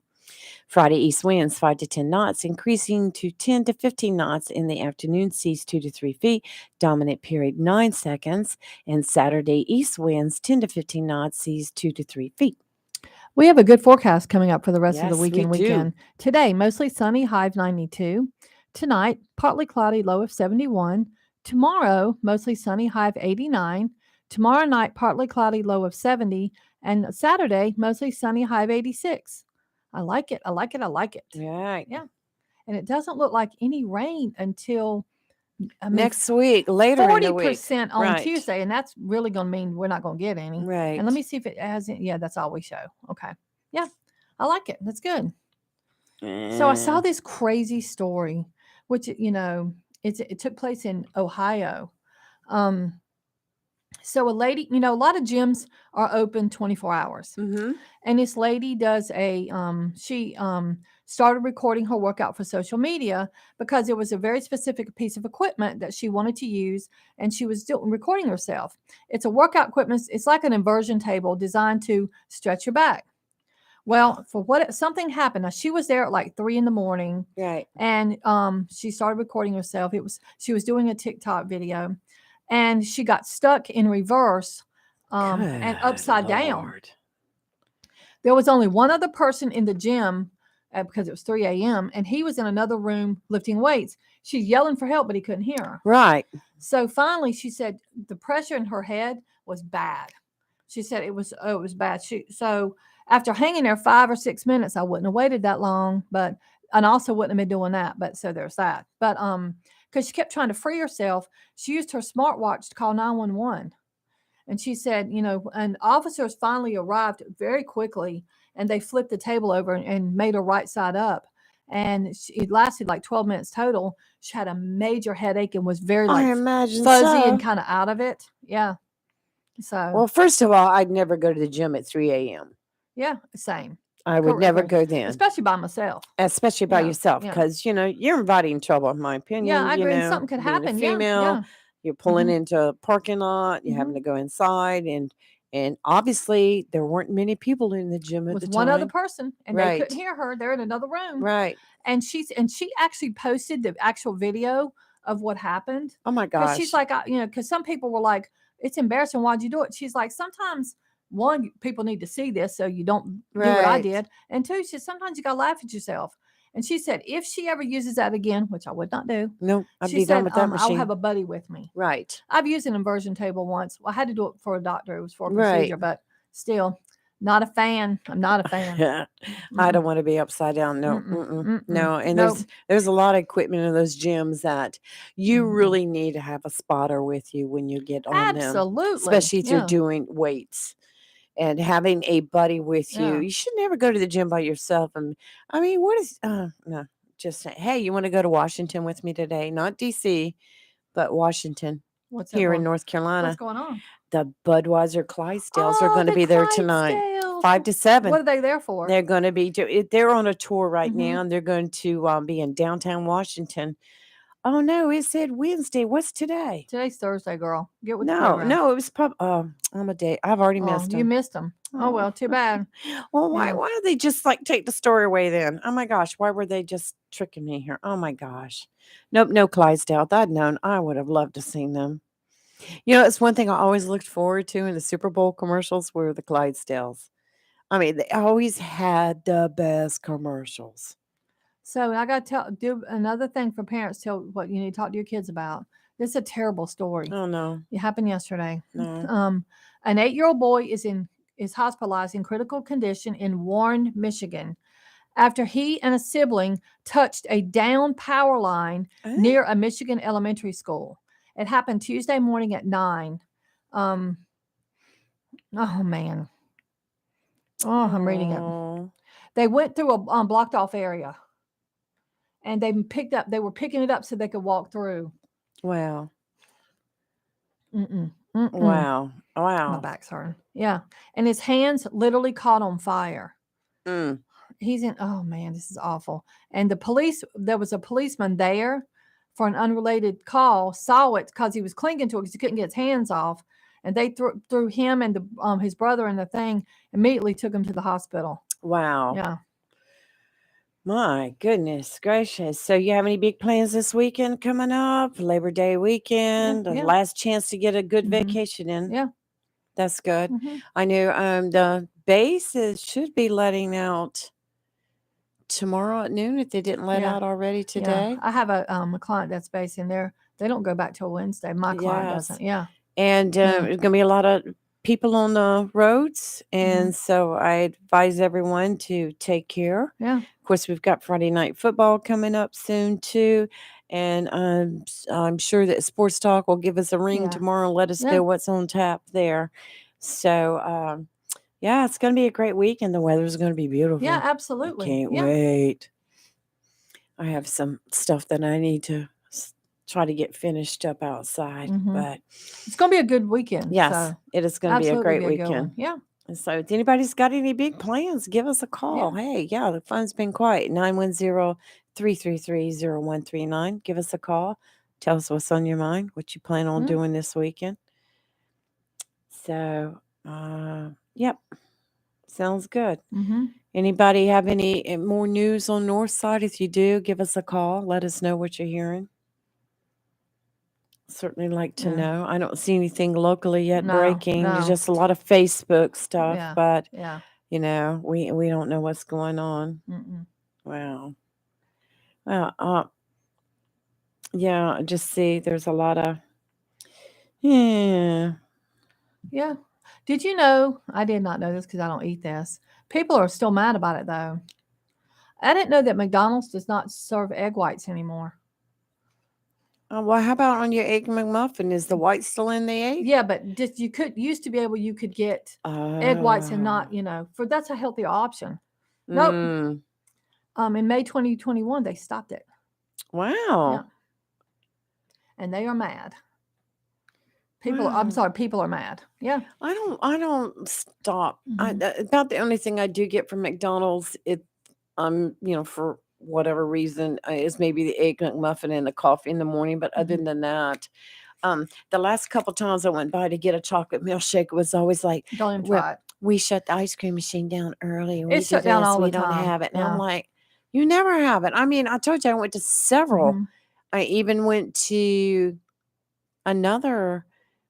Friday, east winds 5 to 10 knots, increasing to 10 to 15 knots in the afternoon, seas 2 to 3 feet, dominant period 9 seconds. And Saturday, east winds 10 to 15 knots, seas 2 to 3 feet. We have a good forecast coming up for the rest of the Yes, we weekend. do. Today, mostly sunny, high of 92. Tonight, partly cloudy, low of 71. Tomorrow, mostly sunny, high of 89. Tomorrow night, partly cloudy, low of 70. And Saturday, mostly sunny, high of 86. I like it. I like it. I like it. Right. Yeah. And it doesn't look like any rain until Next week, later in the week. 40% on Right. Tuesday, and that's really going to mean we're not going to get any. Right. And let me see if it has. Yeah, that's all we show. Okay. Yeah, I like it. That's good. So I saw this crazy story, which it took place in Ohio. So a lady, a lot of gyms are open 24 hours. Mm-hmm. And this lady does she started recording her workout for social media because it was a very specific piece of equipment that she wanted to use, and she was still recording herself. It's a workout equipment. It's like an inversion table designed to stretch your back. Well, something happened. Now, she was there at like 3 a.m, Right. and she started recording herself. She was doing a TikTok video, and she got stuck in reverse and upside down. There was only one other person in the gym because it was 3 a.m. and he was in another room lifting weights. She's yelling for help, but he couldn't hear her. Right. So finally, she said the pressure in her head was bad. She said it was bad. So after hanging there 5 or 6 minutes, I wouldn't have waited that long, and also wouldn't have been doing that. But so there's that. But because she kept trying to free herself, she used her smartwatch to call 911. And she said, and officers finally arrived very quickly, and they flipped the table over and made her right side up. And it lasted like 12 minutes total. She had a major headache and was very I imagine fuzzy so. and kind of out of it. Yeah. So, Well, first of all, I'd never go to the gym at 3 a.m. yeah, same. I would never Correct. go then, Especially by myself. especially by Yeah, yourself, yeah. because you're inviting trouble, in my opinion. Yeah, I agree. And something could being a happen. Yeah. female, Yeah. you're pulling Mhm. into a parking lot, you're having Mhm. to go inside, and obviously there weren't many people in the gym at With the one other time. person, and they Right. couldn't hear her. They're in another room. Right. And she actually posted the actual video of what happened. Oh my Because she's gosh. like, because some people were like, it's embarrassing. Why'd you do it? She's like, sometimes one, people need to see this so you don't do what I Right. did. And two, she said, sometimes you got to laugh at yourself. And she said, if she ever uses that again, which I would not do, No, I'd she be done said, with that I'll machine. have a buddy with me. Right. I've used an inversion table once. Well, I had to do it for a doctor. It was for a Right. procedure, but still, not a fan. I'm not a fan. I don't want to be upside down. No, no. And Nope. there's a lot of equipment in those gyms that you Mhm. really need to have a spotter with you when you get on them, Absolutely. especially if you're Yeah. doing weights. And having a buddy with you, Yeah. you should never go to the gym by yourself. And I mean, what is no? Just say, hey, you want to go to Washington with me today? Not DC, but Washington, What's that here in going? North What's Carolina. going on? The Budweiser Clydesdales are Oh, going to the be there tonight, Clydesdales. 5 to 7. What are they there for? They're going to be they're on a tour right Mhm. now, and they're going to be in downtown Washington. Oh no, it said Wednesday. What's today? Today's Thursday, girl. Get with the No, program. no, it was I'm a day. I've already Oh, missed you them. missed them. Oh, well, too bad. Well, why Yeah. why did they just like take the story away then? Oh my gosh, why were they just tricking me here? Oh my gosh. Nope, no Clydesdale. If I'd known, I would have loved to seen them. It's one thing I always looked forward to in the Super Bowl commercials were the Clydesdales. I mean, they always had the best commercials. So I got to do another thing for parents. Tell what you need to talk to your kids about. This is a terrible story. Oh no, It happened yesterday. no. An 8-year-old boy is hospitalized in critical condition in Warren, Michigan, after he and a sibling touched a down power line Eh? near a Michigan elementary school. It happened Tuesday morning at 9. Oh man. Oh, I'm reading it. Oh, They went through a blocked off area, and they were picking it up so they could walk through. wow, Mm-mm. Mm-mm. wow, My wow. back's hurting. Yeah. And his hands literally caught on fire. Mm. Oh man, this is awful. And there was a policeman there for an unrelated call, saw it because he was clinging to it because he couldn't get his hands off. And they threw him and his brother in the thing, immediately took him to the hospital. Wow. Yeah. My goodness gracious. So you have any big plans this weekend coming up? Labor Day weekend, the yeah. last chance to get a good Mhm. vacation in. Yeah. That's good. Mhm. I knew the base should be letting out tomorrow at noon if they didn't let Yeah. out already Yeah. today. I have a client that's based in there. They don't go back till Wednesday. My client Yes. doesn't. Yeah. And Yeah. there's going to be a lot of people on the roads. And Mhm. so I advise everyone to take care. Yeah. Of course, we've got Friday night football coming up soon, too. And I'm sure that Sports Talk will give us a ring Yeah. tomorrow and let us Yeah. know what's on tap there. So, yeah, it's going to be a great week, and the weather's going to be beautiful. Yeah, I absolutely. can't Yeah. wait. I have some stuff that I need to try to get finished up outside, Mhm. but It's going to be a good weekend. yes, So it is going to be a absolutely great be a good one. weekend. Yeah. And so if anybody's got any big plans, give us a call. Hey, yeah, the phone's been quiet. 910-333-0139. Give us a call. Tell us what's on your mind, what you plan on Mhm. doing this weekend. So, yep, sounds good. Mhm. Anybody have any more news on Northside? If you do, give us a call. Let us know what you're hearing. Certainly like to Yeah. know. I don't see anything locally yet No. breaking. There's No. just a lot of Facebook stuff, Yeah. but Yeah. you know, we don't know what's going on. Mm-mm. Wow. Well, yeah, I just see there's a lot of yeah. Yeah. Did you know? I did not know this because I don't eat this. People are still mad about it though. I didn't know that McDonald's does not serve egg whites anymore. Well, how about on your egg McMuffin? Is the white still in the egg? Yeah, but just you could get egg whites and not, Oh. that's a healthier option. Nope. Mm. In May 2021 they stopped it. Yeah. Wow. And they are mad. I'm Wow. sorry, people are mad. Yeah. I don't stop. Mhm. About the only thing I do get from McDonald's, for whatever reason, is maybe the egg McMuffin and the coffee in the morning. But other Mhm. than that, the last couple times I went by to get a chocolate milkshake, it was always like, Don't even well, try it. we shut the ice cream machine down early and we It's do shut down this, all we the don't time. have it. And I'm Yeah. like, you never have it. I mean, I told you I went to several. Mhm. I even went to another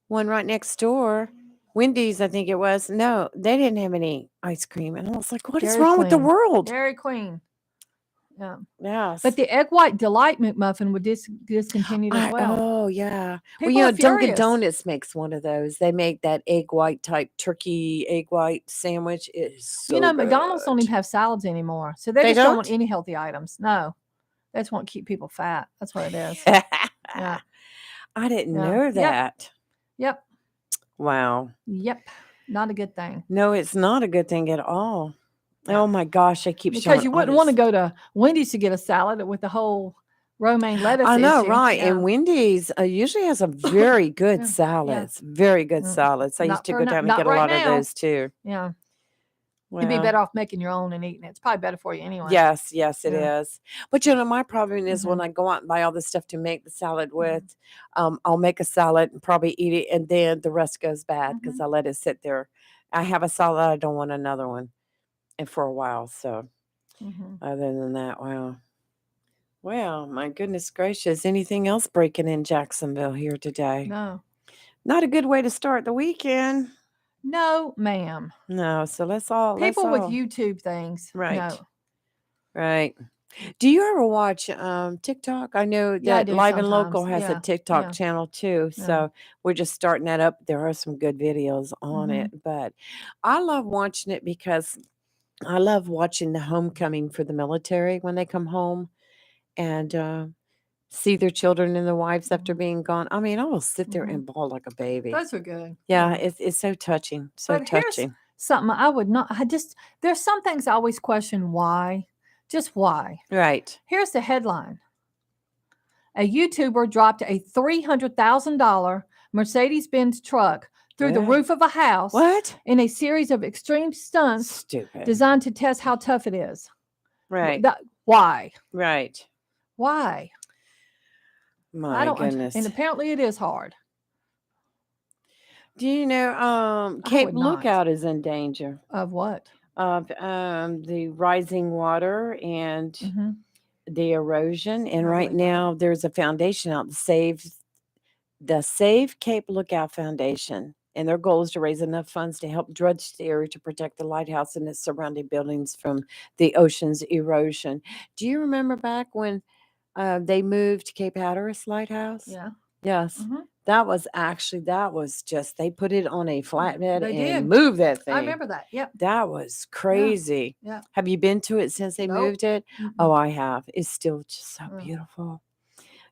one right next door, Wendy's, I think it was. No, they didn't have any ice cream. And I was like, what is Dairy wrong with the Queen. world? Dairy Queen. Yeah. Yes. But the egg white delight McMuffin would discontinued as well. Oh, yeah. People Well, are Dunkin' furious. Donuts makes one of those. They make that egg white type turkey egg white sandwich. It is so McDonald's don't good. even have salads anymore. So they They just don't want don't? any healthy items. No. They just want to keep people fat. That's what it is. Yeah. I didn't Yeah. know Yep. that. Yep. Wow. Yep. Not a good thing. No, it's not a good thing at all. Yeah. Oh my gosh, I keep Because showing you all wouldn't want to this. go to Wendy's to get a salad with the whole romaine lettuce I know, issue. right? Yeah. And Wendy's usually has a very good Yeah. Yeah. salads. Very good Mm. salads. I used Not to for go no- down and not get a right lot of now. those too. Yeah. You'd be Well, better off making your own and eating it. It's probably better for you anyway. yes, it Yeah. is. But my problem is when Mhm. I go out and buy all the stuff to make the salad Mhm. with, I'll make a salad and probably eat it, and then the rest goes bad because Mhm. I let it sit there. I have a salad, I don't want another one, and for a while. So Mhm. other than that, wow. Well, my goodness gracious. Anything else breaking in Jacksonville here today? No. Not a good way to start the weekend. No, ma'am. No, so let's People with all YouTube things. right. No. Right. Do you ever watch TikTok? I know Yeah, I that do Live and Local sometimes. has a Yeah. TikTok Yeah. channel too. Yeah. So we're just starting that up. There are some good videos on Mhm. it, but I love watching it because I love watching the homecoming for the military when they come home and see their children and their wives after Mhm. being gone. I mean, I will sit there Mhm. and bawl like a baby. Those are good. Yeah, Yeah. it's so touching, so But here's touching. something I would not. There's some things I always question why. Just why. Right. Here's the headline: a YouTuber dropped a $300,000 Mercedes-Benz truck through the Yeah. roof of a house What? in a series of extreme stunts Stupid. designed to test how tough it is. Right. Why? Right. Why? I My don't. goodness. And apparently, it is hard. Do you know I Cape would not. Lookout is in danger Of what? of the rising water and Mm-hmm. the erosion? And I right believe that. now there's a foundation out to save the Save Cape Lookout Foundation. And their goal is to raise enough funds to help dredge the area to protect the lighthouse and its surrounding buildings from the ocean's erosion. Do you remember back when they moved Cape Hatteras Lighthouse? Yeah. Yes. Mm-hmm. That was just, they put it on a flatbed They and did. moved that I thing. remember that. Yep. That was crazy. Yeah. Have you been to it since they Nope. moved it? Mm-mm. Oh, I have. It's still just so Mm. beautiful.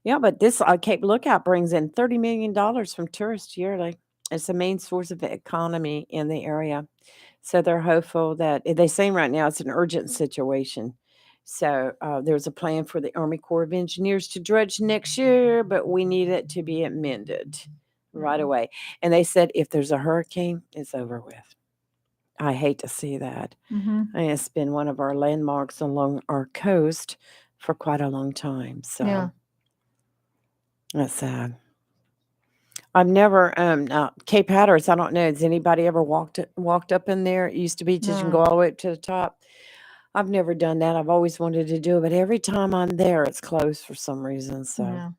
Yeah, but this Cape Lookout brings in $30 million from tourists yearly. It's the main source of the economy in the area. So they're hopeful that they're saying right now it's an urgent situation. So there's a plan for the Army Corps of Engineers to dredge next year, but we need it to be amended right Mhm. away. And they said if there's a hurricane, it's over with. I hate to see that. Mm-hmm. And it's been one of our landmarks along our coast for quite a long time. So Yeah. that's sad. I've never Cape Hatteras, I don't know. Has anybody ever walked up in there? It used to be just you can No. go all the way up to the top. I've never done that. I've always wanted to do it, but every time I'm there, it's closed for some reason. So Yeah.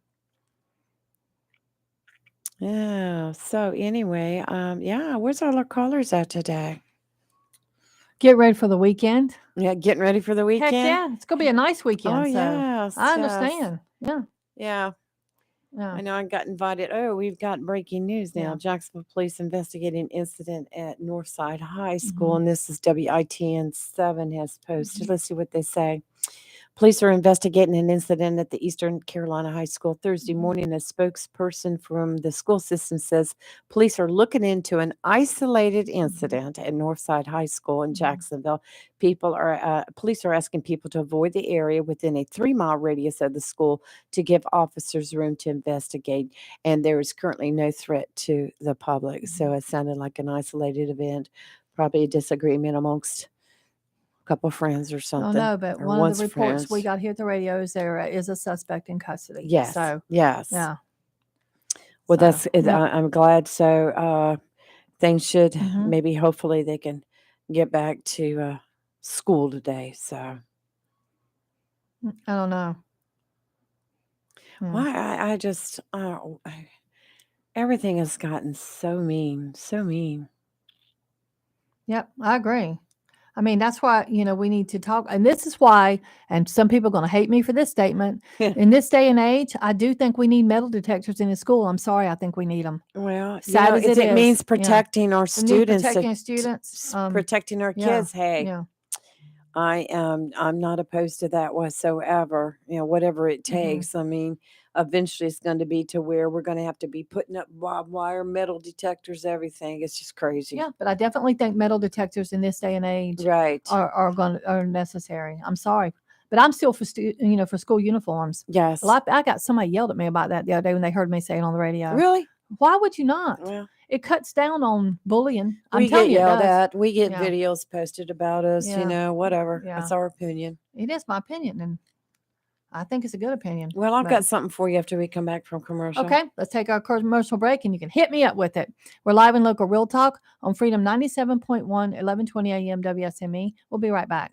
yeah. So anyway, yeah, where's all our callers at today? Get ready for the weekend. Yeah, getting ready for the Heck weekend. yeah, it's gonna be a nice weekend. Oh So yes, I yes. understand. Yeah. Yeah. Yeah. I know I got invited. Oh, we've got breaking news now. Yeah. Jacksonville police investigating incident at Northside High School, Mhm. and this is WITN 7 has posted. Mhm. Let's see what they say. Police are investigating an incident at the Eastern Carolina High School Thursday Mhm. morning. A spokesperson from the school system says police are looking into an isolated incident at Northside High School in Mhm. Jacksonville. Police are asking people to avoid the area within a 3-mile radius of the school to give officers room to investigate. And there is currently no threat to the public. So it sounded like an isolated event, probably a disagreement amongst couple friends or Oh something. no, but or one of once the reports we friends. got here at the radio is there is a suspect in custody. Yes, So yes. yeah. Well, So yep. I'm glad. So things should Mhm. maybe, hopefully, they can get back to school today. So I don't know. Yeah. why I just everything has gotten so mean, so mean. Yep, I agree. I mean, that's why, we need to talk. And this is why, and some people are going to hate me for this statement. In this day and age, I do think we need metal detectors in the school. I'm sorry, I think we need them. Well, Sad as it it means is, yeah. protecting our We need students, protecting students. protecting our Yeah, kids. Hey, yeah. I'm not opposed to that whatsoever. Whatever it Mhm. takes. I mean, eventually it's going to be to where we're going to have to be putting up barbed wire, metal detectors, everything. It's just crazy. Yeah, but I definitely think metal detectors in this day and age Right. are necessary. I'm sorry, but I'm still for for school uniforms. Yes. I got somebody yelled at me about that the other day when they heard me say it on the radio. Really? Why would you not? Well, It cuts down on bullying. I'm we telling get you, it yelled does. at. We get Yeah. videos posted about us. Yeah. Whatever. Yeah. That's our opinion. It is my opinion, and I think it's a good opinion. Well, I've But- got something for you after we come back from commercial. Okay, let's take our commercial break, and you can hit me up with it. We're live in local Real Talk on Freedom 97.1, 1120 AM WSME. We'll be right back.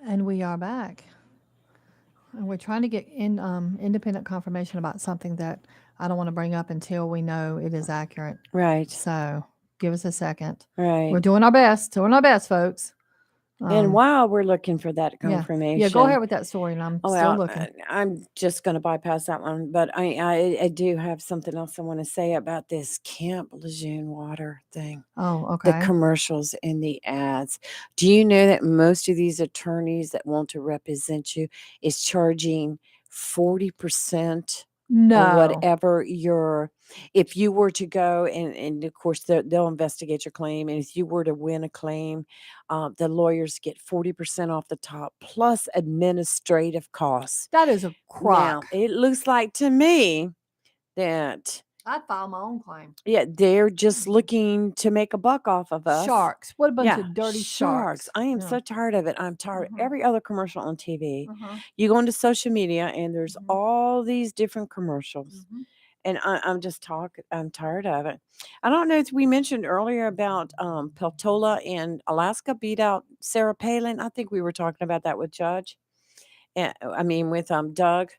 And we are back. And we're trying to get independent confirmation about something that I don't want to bring up until we know it is accurate. Right. So give us a second. Right. We're doing our best, folks. And while we're looking for that Yeah. confirmation, Yeah, go ahead with that story, and I'm still well, looking. I'm just going to bypass that one, but I do have something else I want to say about this Camp Lejeune water thing. Oh, The okay. commercials and the ads. Do you know that most of these attorneys that want to represent you is charging 40% or No. whatever if you were to go and of course they'll investigate your claim, and if you were to win a claim, the lawyers get 40% off the top plus administrative costs. That is a Now crock. it looks like to me that I'd file my own claim. they're just Mhm. looking to make a buck off of us. Sharks. What a bunch Yeah, of dirty sharks. I am Yeah. so tired of it. I'm tired of Mhm. every other commercial on TV. Uh-huh. You go into social media and there's Mhm. all these different commercials. Mhm. And I'm tired of it. I don't know if we mentioned earlier about Peltola in Alaska beat out Sarah Palin. I think we were talking about that with Judge. With Doug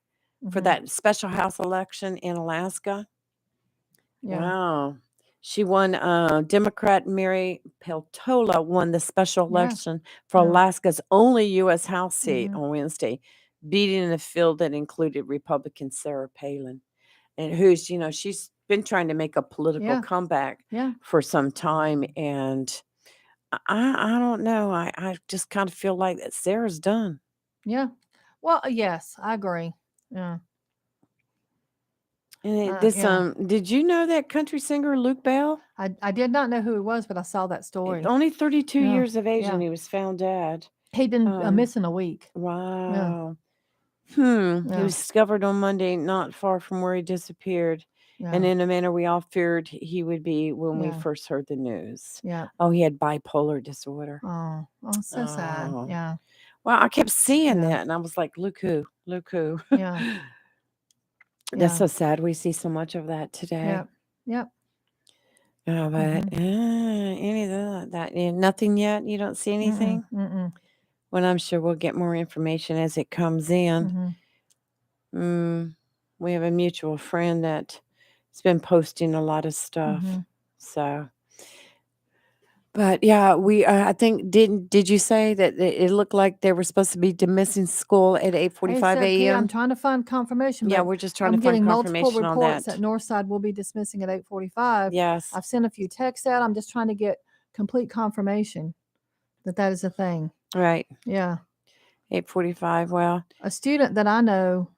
for Mhm. that special House election in Alaska. Yeah. Wow. She won, Democrat Mary Peltola won the special Yeah. election for Yeah. Alaska's only U.S. House seat Mhm. on Wednesday, beating a field that included Republican Sarah Palin, and who's, she's been trying to make a political Yeah. comeback Yeah. for some time. And I don't know. I just kind of feel like that Sarah's done. Yeah. Well, yes, I agree. Yeah. And this, Yeah. did you know that country singer Luke Bell? I did not know who he was, but I saw that story. Only 32 Yeah. years of age, Yeah. and he was found dead. He'd been Um, missing a week. Yeah. Wow. He Yeah. was discovered on Monday, not far from where he disappeared, and Yeah. in a manner we all feared he would be when we Yeah. first heard the news. Yeah. Oh, he had bipolar disorder. Oh, so sad. Oh. Yeah. Well, I kept seeing Yeah. that, and I was like, "Look who, look who." Yeah. That's Yeah. so sad. We see so much of that today. Yep. Yep. But any of that, nothing yet. You don't see anything. Mm-mm. Well, I'm sure we'll get more information as it comes in. Mhm. We have a mutual friend that's been posting a lot of stuff. Mhm. So, but yeah, we I think did you say that it looked like they were supposed to be dismissing school at Hey, 8:45 Seb Key, I'm a.m.? trying to find confirmation, Yeah, but we're just trying I'm to find getting multiple confirmation on reports that. that Northside will be dismissing at 8:45. Yes. I've sent a few texts out. I'm just trying to get complete confirmation that that is a thing. Right. Yeah. 8:45. Well, A student that I know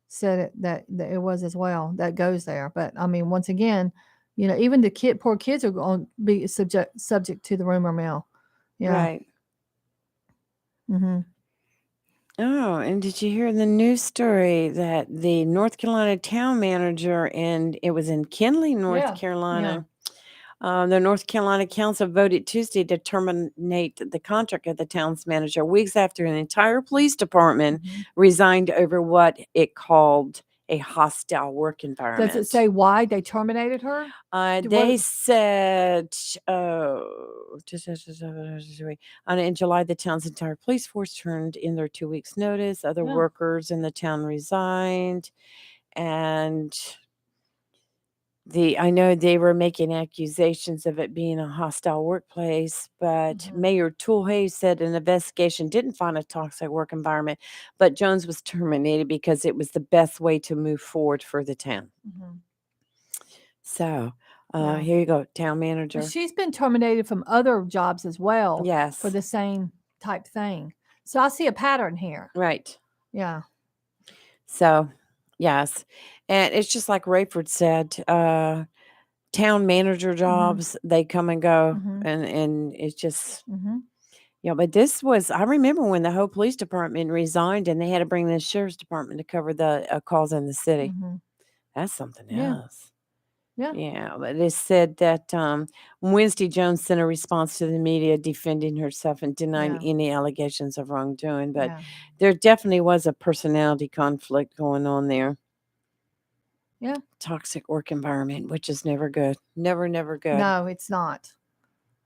said that it was as well that goes there. But I mean, once again, even the poor kids are going to be subject to the rumor mill. Yeah. right. Mm-hmm. Oh, and did you hear the news story that the North Carolina town manager, and it was in Kinley, North Yeah. Carolina, the North Carolina Council voted Tuesday to terminate the contract of the town's manager weeks after an entire police department Mhm. resigned over what it called a hostile work environment. Does it say why they terminated her? They said, in July, the town's entire police force turned in their 2 weeks' notice. Other Yeah. workers in the town resigned, and I know they were making accusations of it being a hostile workplace, but Mhm. Mayor Toolhay said an investigation didn't find a toxic work environment, but Jones was terminated because it was the best way to move forward for the town. Mhm. So, Yeah. here you go, town But manager. she's been terminated from other jobs as well for Yes, the same type thing. So I see a pattern here. right. Yeah. So, yes, and it's just like Rayford said, town manager jobs, they come and go, Mhm. and it's just Mm-hmm. but this was I remember when the whole police department resigned and they had to bring the sheriff's department to cover the calls in the city. Mm-hmm. That's something Yeah. else. Yeah. Yeah, but it said that Wednesday Jones sent a response to the media defending herself and denying Yeah. any allegations of wrongdoing. But Yeah. there definitely was a personality conflict going on there. Yeah. Toxic work environment, which is never good. Never good. No, it's not.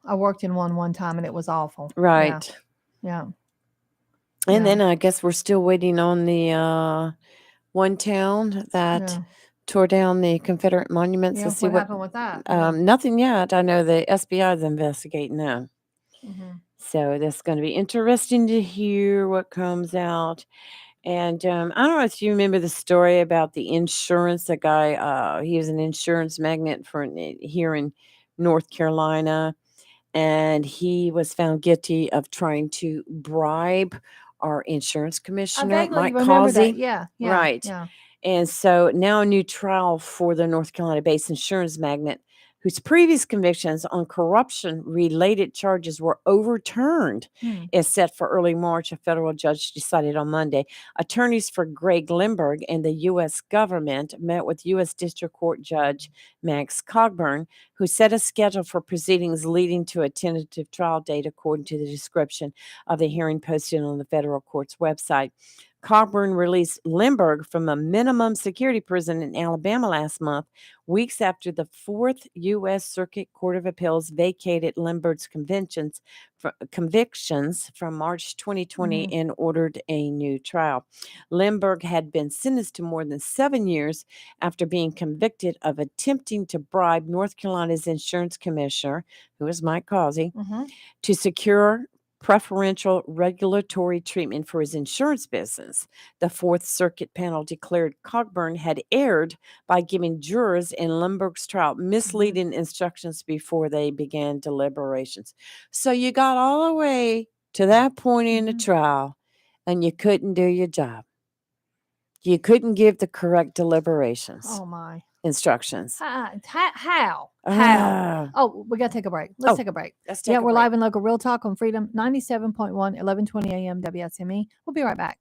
I worked in one time and it was awful. Right. Yeah. And Yeah. then I guess we're still waiting on the one town that Yeah. tore down the Confederate monuments Yeah. to see What what. happened with that? Yeah. Nothing yet. I know the SBI is investigating that. Mhm. So that's going to be interesting to hear what comes out. And I don't know if you remember the story about the insurance. The guy, he was an insurance magnate here in North Carolina, and he was found guilty of trying to bribe our insurance I commissioner, vaguely Mike remember that. Causey. Yeah. Yeah. Right. Yeah. And so now a new trial for the North Carolina based insurance magnate whose previous convictions on corruption related charges were overturned Hmm. is set for early March, a federal judge decided on Monday. Attorneys for Greg Limburg and the U.S. government met with U.S. District Court Judge Max Cogburn, who set a schedule for proceedings leading to a tentative trial date, according to the description of the hearing posted on the federal court's website. Cogburn released Limburg from a minimum security prison in Alabama last month, weeks after the Fourth U.S. Circuit Court of Appeals vacated Limburg's convictions from March 2020 Mhm. and ordered a new trial. Limburg had been sentenced to more than 7 years after being convicted of attempting to bribe North Carolina's insurance commissioner, who is Mike Causey, Mhm. to secure preferential regulatory treatment for his insurance business. The Fourth Circuit panel declared Cogburn had erred by giving jurors in Limburg's trial misleading instructions before they began deliberations. So you got all the way to that point in the Mhm. trial and you couldn't do your job. You couldn't give the correct deliberations Oh my. instructions. How? Ah. Oh, we got to take a break. Let's Oh, take a break. let's Yeah, take a we're break. live in local Real Talk on Freedom 97.1, 1120 a.m. WSME. We'll be right back.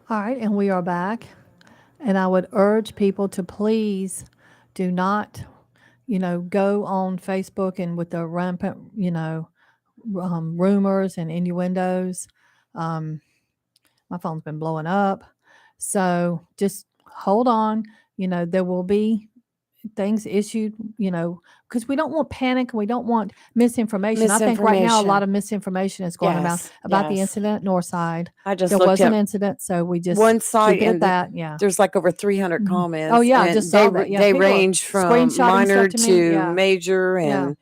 All right, and we are back. And I would urge people to please do not, go on Facebook and with the rampant, rumors and innuendos. Um, my phone's been blowing up. So just hold on. There will be things issued, because we don't want panic. We don't want misinformation. I think right now a lot Misinformation. of misinformation is going around Yes, about the yes. incident at Northside. I just There looked was an at incident, so we just one site keep it at and that. Yeah. there's like over 300 Mhm. comments. Oh yeah, I and just saw that. Yeah, they people are range from screenshotting minor stuff to me. to Yeah, major, yeah. and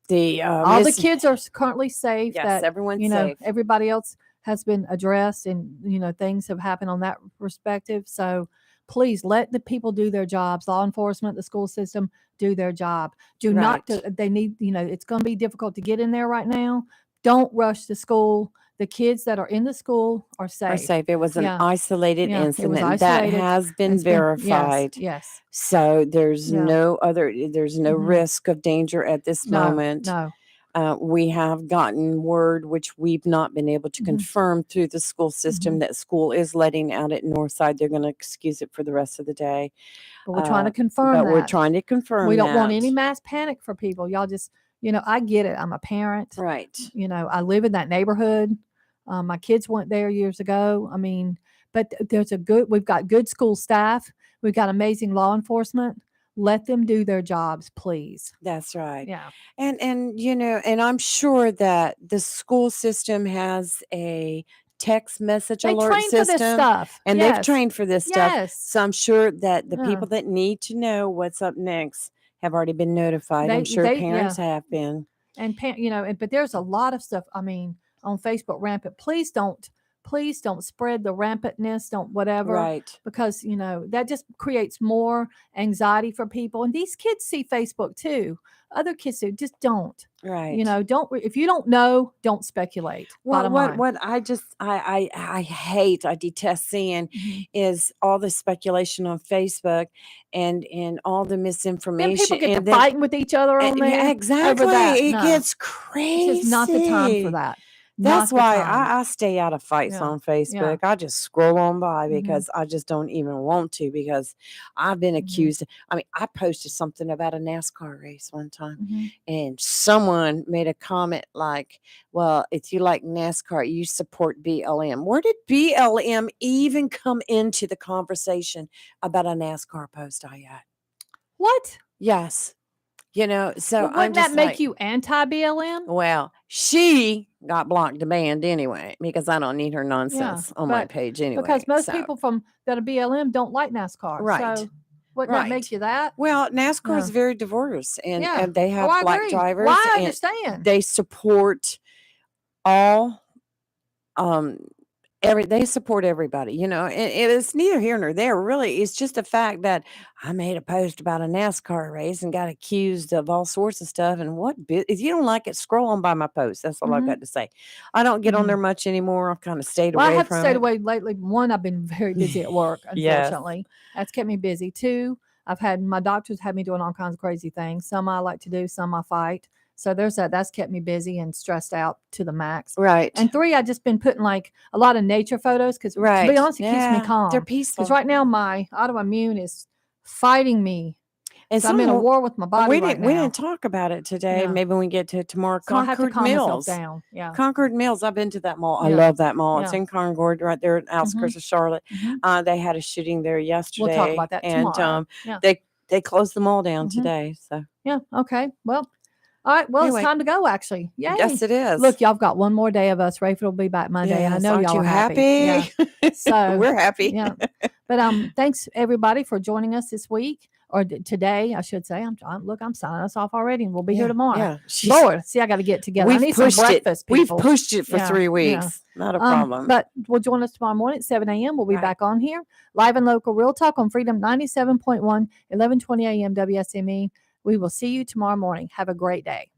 the All the kids are currently safe. yes, That everyone's safe. everybody else has been addressed, and things have happened on that perspective. So please let the people do their jobs. Law enforcement, the school system, do their job. Do not. Right. They need. It's going to be difficult to get in there right now. Don't rush the school. The kids that are in the school are Are safe. safe. It was an Yeah, isolated yeah. It was incident that isolated. has been It's been yes, verified. yes. So there's Yeah. there's no Mhm. risk of danger at this No, moment. no. We have gotten word, which we've not been able to Mhm. confirm through the school system, Mhm. that school is letting out at Northside. They're going to excuse it for the rest of the day. But we're trying to confirm But we're that. trying to confirm We don't want any that. mass panic for people. Y'all just, I get it. I'm a parent. Right. I live in that neighborhood. My kids went there years ago. I mean, but we've got good school staff. We've got amazing law enforcement. Let them do their jobs, please. That's right. Yeah. And and I'm sure that the school system has a text message They alert train for this system, stuff. and they've Yes. trained for this stuff. Yes. So I'm sure that the Yeah. people that need to know what's up next have already been notified. I'm sure Yeah. parents have been. And but there's a lot of stuff. I mean, on Facebook rampant. Please don't spread the rampantness. Don't whatever. Right. Because that just creates more anxiety for people. And these kids see Facebook too. Other kids do. Just don't. Right. Don't if you don't know, don't speculate. Bottom line. What I just I hate, I detest seeing Mhm. is all the speculation on Facebook and all the Then misinformation, people get to and then fighting with each other on yeah, there exactly. over that. It No, gets it's just not the time for crazy. that. That's Not the why time. I stay out of fights Yeah. on Yeah. Facebook. I just scroll on by Mhm. because I just don't even want to, because I've been Mhm. accused. I mean, I posted something about a NASCAR race one time, Mhm. and someone made a comment like, well, if you like NASCAR, you support BLM. Where did BLM even come into the conversation about a NASCAR post I had? What? Yes. So Well, I'm wouldn't that just make like, you anti-BLM? well, she got blocked and banned anyway, because I don't need her Yeah, nonsense on my but page anyway. because most So, people that are BLM don't like NASCAR. right, So wouldn't that make right. you that? Well, NASCAR is Yeah. very diverse, and Yeah. they Oh, have I black agree. drivers, Well, I and understand. they support all they support everybody, and it's neither here nor there. Really, it's just the fact that I made a post about a NASCAR race and got accused of all sorts of stuff. And if you don't like it, scroll on by my post. That's all I've Mhm. got to say. I don't get on there Mhm. much anymore. I've kind of stayed Well, I away have from stayed it. away lately. One, I've been very busy at work, Yes. unfortunately. That's kept me busy. Two, my doctors had me doing all kinds of crazy things. Some I like to do, some I fight. So there's that. That's kept me busy and stressed out to the max. Right. And three, I just been putting like a lot of nature photos because, to be Right. honest, it keeps me Yeah, they're calm. Because peaceful. right now my autoimmune is fighting me. And So I'm in a some war with my body right we now. didn't talk about it today. Yeah. Maybe when we get to tomorrow. So I have to Concord calm myself Mills. down. Yeah. Concord Mills. I've been to that mall. I Yeah. love that mall. It's Yeah. in Concord, right there in the outskirts of Charlotte. Mhm. They had a shooting there yesterday. We'll talk about that and tomorrow. Yeah. they closed the mall down Mhm. today. So Yeah. Okay. Well, all right. Well, anyway, it's time to go, actually. Yay. yes, it is. Look, y'all have got one more day of us. Rayford will be back Monday, and I yes, know aren't y'all you are happy. Yeah. So We're happy. yeah. But thanks everybody for joining us this week or today, I should say. I'm signing us off already, and we'll be here tomorrow. Yeah. Lord, see, I got to get together. I need some breakfast, people. We've pushed it for Yeah, 3 yeah. weeks. Not a problem. But we'll join us tomorrow morning at 7 a.m. We'll be Right. back on here, live and local, Real Talk on Freedom 97.1, 1120 a.m. WSME. We will see you tomorrow morning. Have a great day.